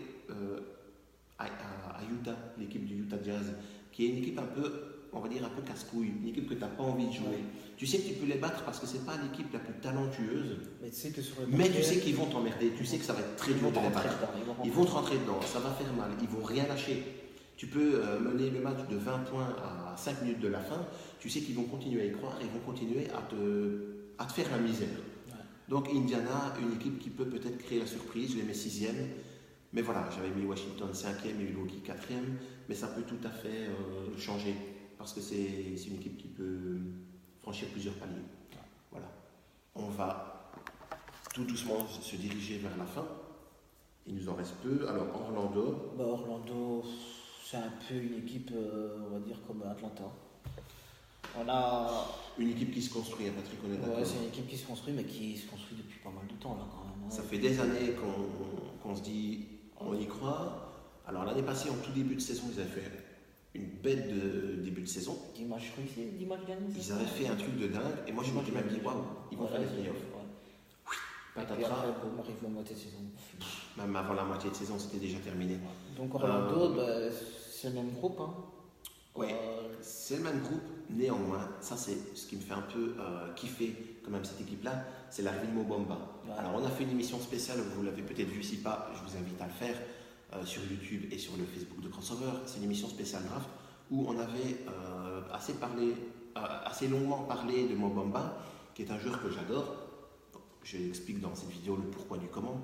[SPEAKER 2] à Utah, l'équipe du Utah Jazz, qui est une équipe un peu, on va dire, un peu casse-couille, une équipe que tu n'as pas envie de jouer. Ouais. Tu sais que tu peux les battre parce que ce n'est pas l'équipe la plus talentueuse, mais tu sais qu'ils vont t'emmerder, tu sais que ça va être très dur de les battre. Ils vont te rentrer dedans, ça va faire mal, ils vont rien lâcher. Tu peux mener le match de 20 points à 5 minutes de la fin, tu sais qu'ils vont continuer à y croire et ils vont continuer à te faire la misère. Ouais. Donc Indiana, une équipe qui peut peut-être créer la surprise, je les mets 6e. Mais voilà, j'avais mis Washington 5e et Milwaukee 4e, mais ça peut tout à fait changer, parce que c'est une équipe qui peut franchir plusieurs paliers. Voilà. On va tout doucement se diriger vers la fin. Il nous en reste peu. Alors Orlando.
[SPEAKER 1] Orlando, c'est un peu une équipe, on va dire, comme Atlanta. On a
[SPEAKER 2] une équipe qui se construit, Patrick, on est d'accord.
[SPEAKER 1] Ouais, c'est une équipe qui se construit, mais qui se construit depuis pas mal de temps là quand même.
[SPEAKER 2] Ça fait des années qu'on se dit, on y croit. Alors l'année passée, en tout début de saison, ils avaient fait une bête de début de saison.
[SPEAKER 1] 10 matchs réussis, 10 matchs gagnés.
[SPEAKER 2] Ils avaient fait un truc de dingue, et moi je me suis même dit, waouh, ils vont faire les playoffs.
[SPEAKER 1] Oui, patatras. Pour arriver à la moitié de saison.
[SPEAKER 2] Même avant la moitié de saison, c'était déjà terminé.
[SPEAKER 1] Donc Orlando, c'est le même groupe. Hein.
[SPEAKER 2] Oui, c'est le même groupe. Néanmoins, ça c'est ce qui me fait un peu kiffer quand même cette équipe-là, c'est l'arrivée de Mo Bamba. Ouais. Alors on a fait une émission spéciale, vous l'avez peut-être vu, si pas, je vous invite à le faire, sur YouTube et sur le Facebook de Crossover. C'est une émission spéciale draft où on avait assez longuement parlé de Mo Bamba, qui est un joueur que j'adore. Je explique dans cette vidéo le pourquoi du comment.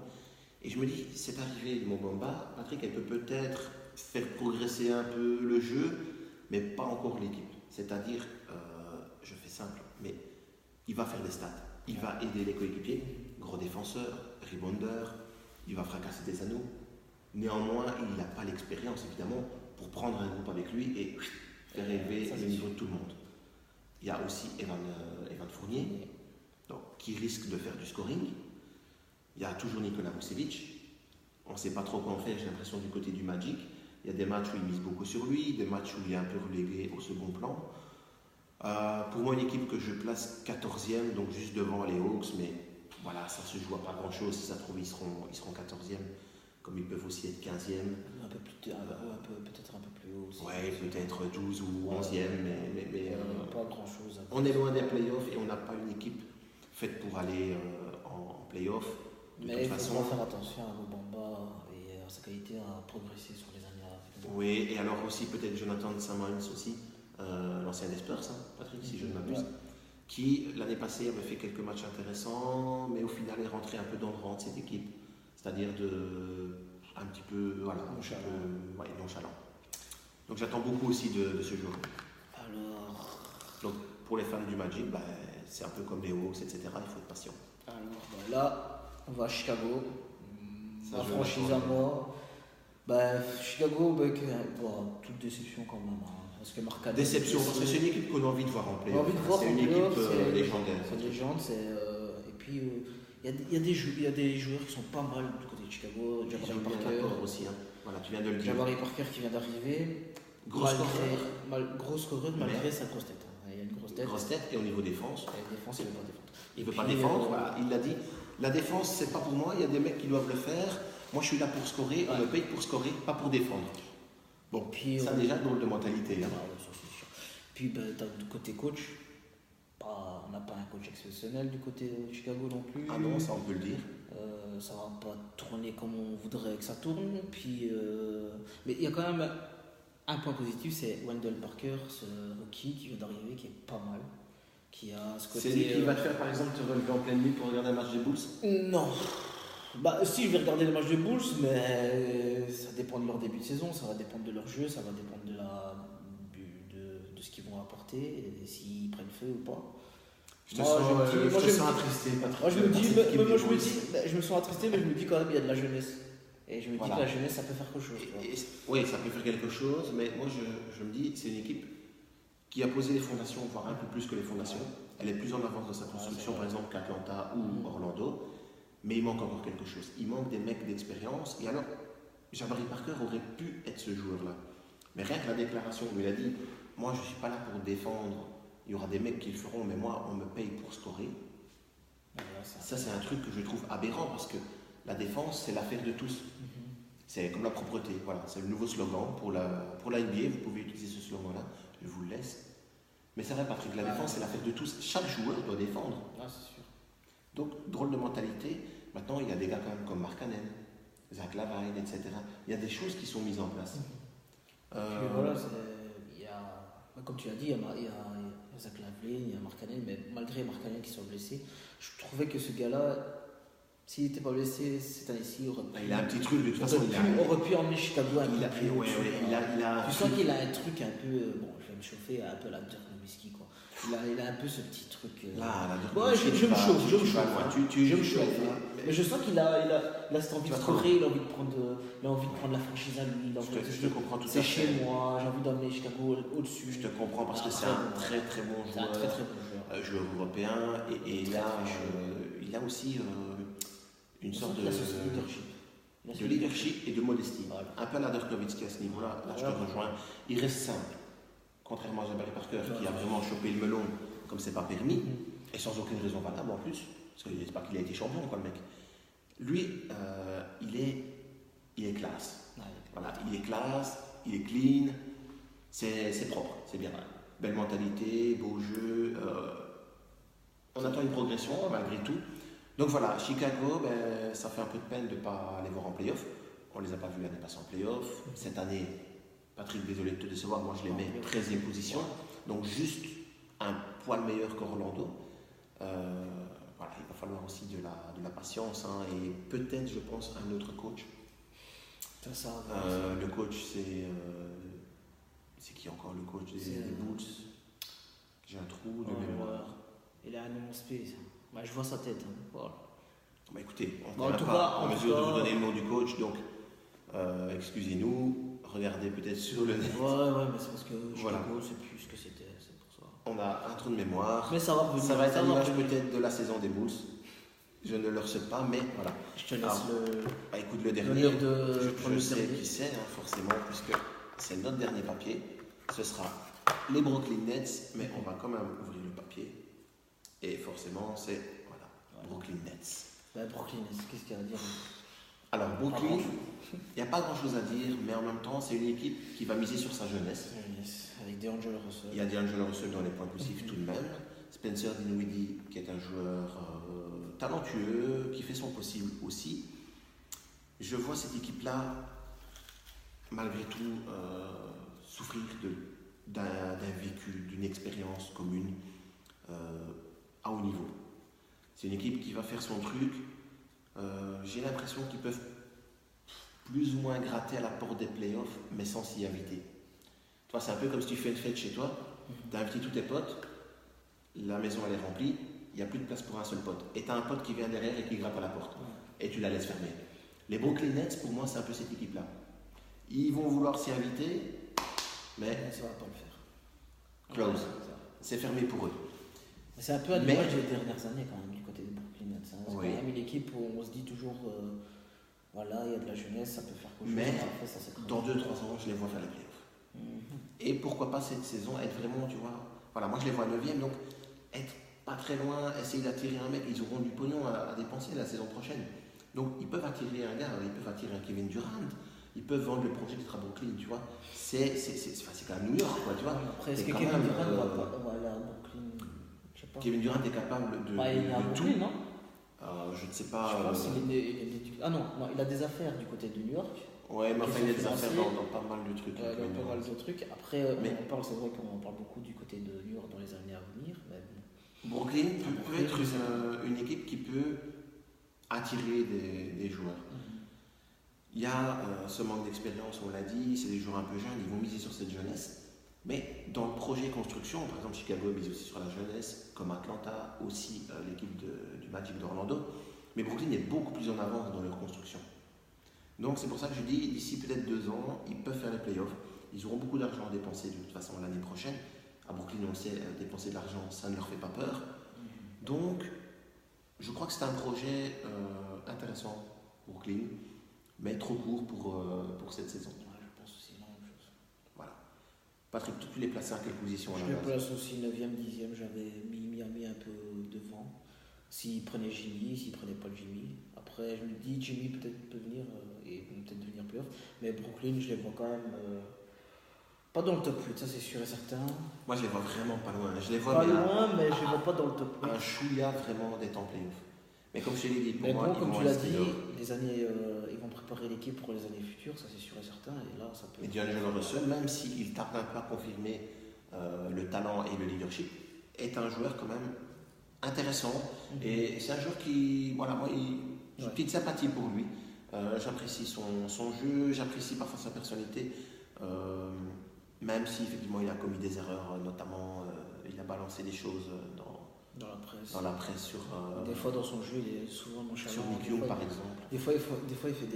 [SPEAKER 2] Et je me dis, cette arrivée de Mo Bamba, Patrick, elle peut peut-être faire progresser un peu le jeu, mais pas encore l'équipe. C'est-à-dire, je fais simple, mais il va faire des stats. Il va aider les coéquipiers, gros défenseur, rebounder, il va fracasser des anneaux. Néanmoins, il n'a pas l'expérience, évidemment, pour prendre un groupe avec lui et faire élever le niveau de tout le monde. Il y a aussi Evan Fournier, donc, qui risque de faire du scoring. Il y a toujours Nikola Vucevic. On ne sait pas trop quoi en faire, j'ai l'impression, du côté du Magic. Il y a des matchs où il mise beaucoup sur lui, des matchs où il est un peu relégué au second plan. Pour moi, une équipe que je place 14e, donc juste devant les Hawks, mais voilà, ça ne se joue à pas grand-chose. Si ça se trouve, ils seront 14e, comme ils peuvent aussi être 15e.
[SPEAKER 1] Peut-être un peu plus haut aussi.
[SPEAKER 2] Oui, peut-être 12 ou 11e, mais
[SPEAKER 1] pas grand-chose.
[SPEAKER 2] On est loin des playoffs et on n'a pas une équipe faite pour aller en playoffs.
[SPEAKER 1] Mais il faut faire attention à Lobamba et à sa qualité à progresser sur les années à venir.
[SPEAKER 2] Oui, et alors aussi peut-être Jonathan Samuels aussi, l'ancien des Spurs, hein, Patrick, si je ne m'abuse, qui l'année passée avait fait quelques matchs intéressants, mais au final est rentré un peu dans le rang de cette équipe, c'est-à-dire un petit peu nonchalant. Donc j'attends beaucoup aussi de ce joueur.
[SPEAKER 1] Alors.
[SPEAKER 2] Donc pour les fans du Magic, c'est un peu comme les Hawks, etc. Il faut être patient.
[SPEAKER 1] Alors là, on va à Chicago. Ma franchise à moi. Chicago, toute déception quand même. Hein, parce que Markkanen.
[SPEAKER 2] Déception, parce que c'est une équipe qu'on a envie de voir en play. C'est une équipe légendaire.
[SPEAKER 1] C'est une légende. Et puis, il y a des joueurs qui sont pas mal du côté de Chicago. Jabari Parker
[SPEAKER 2] aussi. Hein. Voilà, tu viens de le dire.
[SPEAKER 1] Jabari Parker qui vient d'arriver. Gros scoreuse malgré sa grosse tête. Il y a une grosse tête.
[SPEAKER 2] Et au niveau défense.
[SPEAKER 1] Défense, il ne veut pas défendre.
[SPEAKER 2] Il ne veut pas défendre, voilà, il l'a dit. La défense, c'est pas pour moi, il y a des mecs qui doivent le faire. Moi, je suis là pour scorer, on me paye pour scorer, pas pour défendre. Bon, puis, ça déjà, drôle de mentalité. Hein.
[SPEAKER 1] Ça, c'est sûr. Puis, du côté coach, on n'a pas un coach exceptionnel du côté de Chicago non plus.
[SPEAKER 2] Ah non, ça, on peut le dire.
[SPEAKER 1] Ça va pas tourner comme on voudrait que ça tourne. Puis, mais il y a quand même un point positif, c'est Wendell Parker, ce rookie qui vient d'arriver, qui est pas mal. Qui a ce côté.
[SPEAKER 2] C'est lui qui va te faire, par exemple, te relever en pleine nuit pour regarder un match des Bulls?
[SPEAKER 1] Non. Si, je vais regarder les matchs des Bulls, mais ça dépend de leur début de saison, ça va dépendre de leur jeu, ça va dépendre de ce qu'ils vont apporter, et s'ils prennent feu ou pas.
[SPEAKER 2] Je te sens attristé, Patrick.
[SPEAKER 1] Moi, je me sens attristé, mais je me dis quand même, il y a de la jeunesse. Et je me dis que la jeunesse, ça peut faire quelque chose.
[SPEAKER 2] Oui, ça peut faire quelque chose, mais moi, je me dis, c'est une équipe qui a posé les fondations, voire un peu plus que les fondations. Elle est plus en avance dans sa construction, par exemple, qu'Atlanta ou Orlando. Mais il manque encore quelque chose. Il manque des mecs d'expérience. Et alors, Jabari Parker aurait pu être ce joueur-là. Mais rien que la déclaration où il a dit « Moi, je ne suis pas là pour défendre. Il y aura des mecs qui le feront, mais moi, on me paye pour scorer. » Ça, c'est un truc que je trouve aberrant parce que la défense, c'est l'affaire de tous. C'est comme la propreté. Voilà, c'est le nouveau slogan pour la NBA. Vous pouvez utiliser ce slogan-là. Je vous le laisse. Mais c'est vrai, Patrick, la défense, c'est l'affaire de tous. Chaque joueur doit défendre.
[SPEAKER 1] Ah, c'est sûr.
[SPEAKER 2] Donc, drôle de mentalité. Maintenant, il y a des gars quand même comme Markkanen, Zach LaVine, etc. Il y a des choses qui sont mises en place.
[SPEAKER 1] Voilà, comme tu as dit, il y a Zach LaVine, il y a Markkanen, mais malgré Markkanen qui soit blessé, je trouvais que ce gars-là, s'il n'était pas blessé cette année-ci, il aurait pu.
[SPEAKER 2] Il a un petit truc, de toute façon.
[SPEAKER 1] On aurait pu emmener Chicago un peu plus haut.
[SPEAKER 2] Tu
[SPEAKER 1] sens qu'il a un truc un peu. Je vais me chauffer un peu à la Dirk Nowitzki, quoi. Il a un peu ce petit truc.
[SPEAKER 2] Là,
[SPEAKER 1] je me chauffe. Mais je sens qu'il a cette envie de scorer, il a envie de prendre la franchise à lui.
[SPEAKER 2] Je te comprends tout à fait.
[SPEAKER 1] C'est chez moi, j'ai envie d'emmener Chicago au-dessus.
[SPEAKER 2] Je te comprends parce que c'est un très très bon joueur.
[SPEAKER 1] C'est un très bon joueur.
[SPEAKER 2] Joueur européen. Et là, il a aussi une sorte de leadership et de modestie.
[SPEAKER 1] Voilà.
[SPEAKER 2] Un peu à la Dirk Nowitzki à ce niveau-là. Là, je te rejoins. Il reste simple. Contrairement à Jabari Parker qui a vraiment chopé le melon comme c'est pas permis, et sans aucune raison valable en plus, parce que c'est pas qu'il a été champion, quoi, le mec. Lui, il est classe. Voilà, il est classe, il est clean, c'est propre, c'est bien. Belle mentalité, beau jeu. On attend une progression malgré tout. Donc voilà, Chicago, ça fait un peu de peine de ne pas aller voir en playoff. On ne les a pas vus l'année passée en playoff. Cette année, Patrick, désolé de te décevoir, moi je les mets 13e position, donc juste un poil meilleur qu'Orlando. Voilà, il va falloir aussi de la patience et peut-être, je pense, un autre coach. Le coach, c'est qui encore le coach des Bulls? J'ai un trou de mémoire.
[SPEAKER 1] Il a un nom spécial. Je vois sa tête. Hein. Voilà.
[SPEAKER 2] Écoutez, on n'est pas en mesure de vous donner le nom du coach, donc excusez-nous. Regardez peut-être sur le net.
[SPEAKER 1] Ouais, mais c'est parce que Chicago, c'est plus ce que c'était, c'est pour ça.
[SPEAKER 2] On a un trou de mémoire.
[SPEAKER 1] Mais ça va revenir.
[SPEAKER 2] Ça va être à l'image peut-être de la saison des Bulls. Je ne le sais pas, mais voilà.
[SPEAKER 1] Je te laisse
[SPEAKER 2] écoute, le dernier, je sais qui c'est, forcément, puisque c'est notre dernier papier. Ce sera les Brooklyn Nets, mais on va quand même ouvrir le papier. Et forcément, c'est Brooklyn Nets.
[SPEAKER 1] Brooklyn Nets, qu'est-ce qu'il y a à dire?
[SPEAKER 2] Alors, Brooklyn, il n'y a pas grand-chose à dire, mais en même temps, c'est une équipe qui va miser sur sa jeunesse.
[SPEAKER 1] Avec D'Angelo Russell.
[SPEAKER 2] Il y a D'Angelo Russell dans les points positifs tout de même. Spencer Dinwiddie, qui est un joueur talentueux, qui fait son possible aussi. Je vois cette équipe-là, malgré tout, souffrir d'un vécu, d'une expérience commune à haut niveau. C'est une équipe qui va faire son truc. J'ai l'impression qu'ils peuvent plus ou moins gratter à la porte des playoffs, mais sans s'y inviter. Toi, c'est un peu comme si tu fais une fête chez toi, tu as invité tous tes potes, la maison elle est remplie, il n'y a plus de place pour un seul pote. Et tu as un pote qui vient derrière et qui gratte à la porte. Et tu la laisses fermer. Les Brooklyn Nets, pour moi, c'est un peu cette équipe-là. Ils vont vouloir s'y inviter, mais
[SPEAKER 1] ça ne va pas le faire.
[SPEAKER 2] Close. C'est fermé pour eux.
[SPEAKER 1] C'est un peu à l'image des dernières années quand même du côté des Brooklyn Nets. C'est quand même une équipe où on se dit toujours, voilà, il y a de la jeunesse, ça peut faire quelque chose.
[SPEAKER 2] Mais dans 2-3 ans, je les vois faire les playoffs. Et pourquoi pas cette saison être vraiment, tu vois, voilà, moi je les vois à 9e, donc être pas très loin, essayer d'attirer un mec, ils auront du pognon à dépenser la saison prochaine. Donc ils peuvent attirer un gars, ils peuvent attirer un Kevin Durant, ils peuvent vendre le projet d'être à Brooklyn, tu vois. C'est quand même New York, quoi, tu vois.
[SPEAKER 1] Après, est-ce que Kevin Durant va aller à Brooklyn? Je sais pas.
[SPEAKER 2] Kevin Durant est capable de,
[SPEAKER 1] il est à
[SPEAKER 2] de tout.
[SPEAKER 1] Brooklyn, non?
[SPEAKER 2] Je ne sais pas.
[SPEAKER 1] Je pense qu'il est Ah non, il a des affaires du côté de New York.
[SPEAKER 2] Ouais, mais enfin, il y a des affaires dans pas mal de trucs.
[SPEAKER 1] Dans pas mal de trucs. Après, c'est vrai qu'on parle beaucoup du côté de New York dans les années à venir. Mais bon.
[SPEAKER 2] Brooklyn peut être une équipe qui peut attirer des joueurs. Il y a ce manque d'expérience, on l'a dit, c'est des joueurs un peu jeunes, ils vont miser sur cette jeunesse. Mais dans le projet construction, par exemple, Chicago mise aussi sur la jeunesse, comme Atlanta, aussi l'équipe du Magic d'Orlando. Mais Brooklyn est beaucoup plus en avance dans leur construction. Donc c'est pour ça que je dis, d'ici peut-être 2 ans, ils peuvent faire les playoffs. Ils auront beaucoup d'argent à dépenser de toute façon l'année prochaine. À Brooklyn, on le sait, dépenser de l'argent, ça ne leur fait pas peur. Donc, je crois que c'est un projet intéressant, Brooklyn, mais trop court pour cette saison.
[SPEAKER 1] Ouais, je pense aussi la même chose.
[SPEAKER 2] Voilà. Patrick, tu les places à quelle position?
[SPEAKER 1] Je les place aussi 9e, 10e, j'avais mis Miami un peu devant. S'ils prenaient Jimmy, s'ils prenaient pas Jimmy. Après, je me dis, Jimmy peut-être peut venir et peut-être devenir playoff. Mais Brooklyn, je les vois quand même pas dans le top 8, ça c'est sûr et certain.
[SPEAKER 2] Moi, je les vois vraiment pas loin. Je les vois
[SPEAKER 1] pas loin, mais je les vois pas dans le top 8.
[SPEAKER 2] Un chouïa vraiment d'être en playoff. Mais comme je te l'ai dit, pour
[SPEAKER 1] mais
[SPEAKER 2] moi,
[SPEAKER 1] bon, comme tu l'as dit, les années, ils vont préparer l'équipe pour les années futures, ça c'est sûr et certain. Et là, ça peut.
[SPEAKER 2] Et D'Angelo Russell, même s'il tarde un peu à confirmer le talent et le leadership, est un joueur quand même intéressant. Et c'est un joueur qui, voilà, moi, j'ai une petite sympathie pour lui. J'apprécie son jeu, j'apprécie parfois sa personnalité. Même si effectivement il a commis des erreurs, notamment il a balancé des choses dans la presse sur.
[SPEAKER 1] Des fois dans son jeu, il est souvent nonchalant.
[SPEAKER 2] Sur Nick Young par exemple.
[SPEAKER 1] Des fois il fait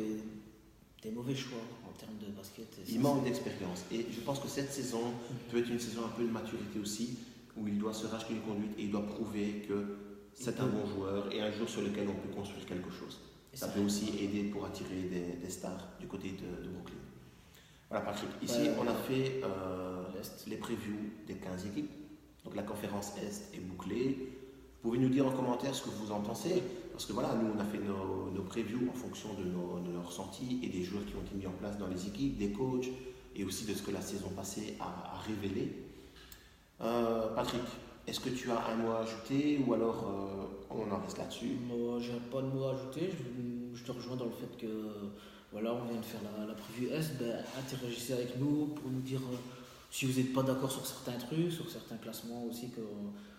[SPEAKER 1] des mauvais choix en termes de basket.
[SPEAKER 2] Il manque d'expérience. Et je pense que cette saison peut être une saison un peu de maturité aussi, où il doit se racheter une conduite et il doit prouver que c'est un bon joueur et un joueur sur lequel on peut construire quelque chose. Ça peut aussi aider pour attirer des stars du côté de Brooklyn. Voilà Patrick, ici on a fait les previews des 15 équipes, donc la conférence Est est bouclée. Vous pouvez nous dire en commentaire ce que vous en pensez, parce que voilà, nous on a fait nos previews en fonction de nos ressentis et des joueurs qui ont été mis en place dans les équipes, des coachs et aussi de ce que la saison passée a révélé. Patrick, est-ce que tu as un mot à ajouter ou alors on en reste là-dessus?
[SPEAKER 1] Moi j'ai pas de mot à ajouter, je te rejoins dans le fait que voilà, on vient de faire la preview Est, interagissez avec nous pour nous dire si vous n'êtes pas d'accord sur certains trucs, sur certains classements aussi,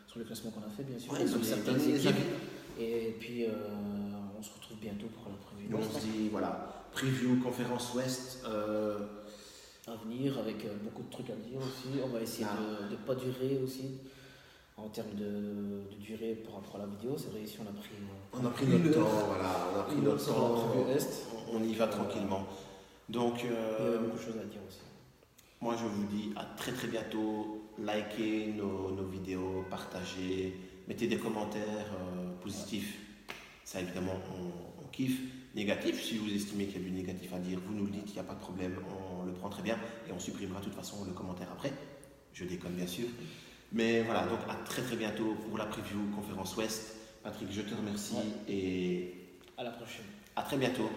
[SPEAKER 1] sur les classements qu'on a fait bien sûr, sur certaines équipes. Et puis on se retrouve bientôt pour la preview.
[SPEAKER 2] On se dit voilà, preview conférence Ouest.
[SPEAKER 1] À venir avec beaucoup de trucs à dire aussi. On va essayer de ne pas durer aussi en termes de durée par rapport à la vidéo. C'est vrai, ici on a pris
[SPEAKER 2] notre temps, voilà, on a pris notre temps.
[SPEAKER 1] Est.
[SPEAKER 2] On y va tranquillement. Donc,
[SPEAKER 1] il y a beaucoup de choses à dire aussi.
[SPEAKER 2] Moi je vous dis à très très bientôt. Likez nos vidéos, partagez, mettez des commentaires positifs. Ça évidemment on kiffe. Négatif, si vous estimez qu'il y a du négatif à dire, vous nous le dites, il n'y a pas de problème, on le prend très bien et on supprimera de toute façon le commentaire après. Je déconne bien sûr. Mais voilà, donc à très très bientôt pour la preview conférence Ouest. Patrick, je te remercie et
[SPEAKER 1] à la prochaine.
[SPEAKER 2] À très bientôt.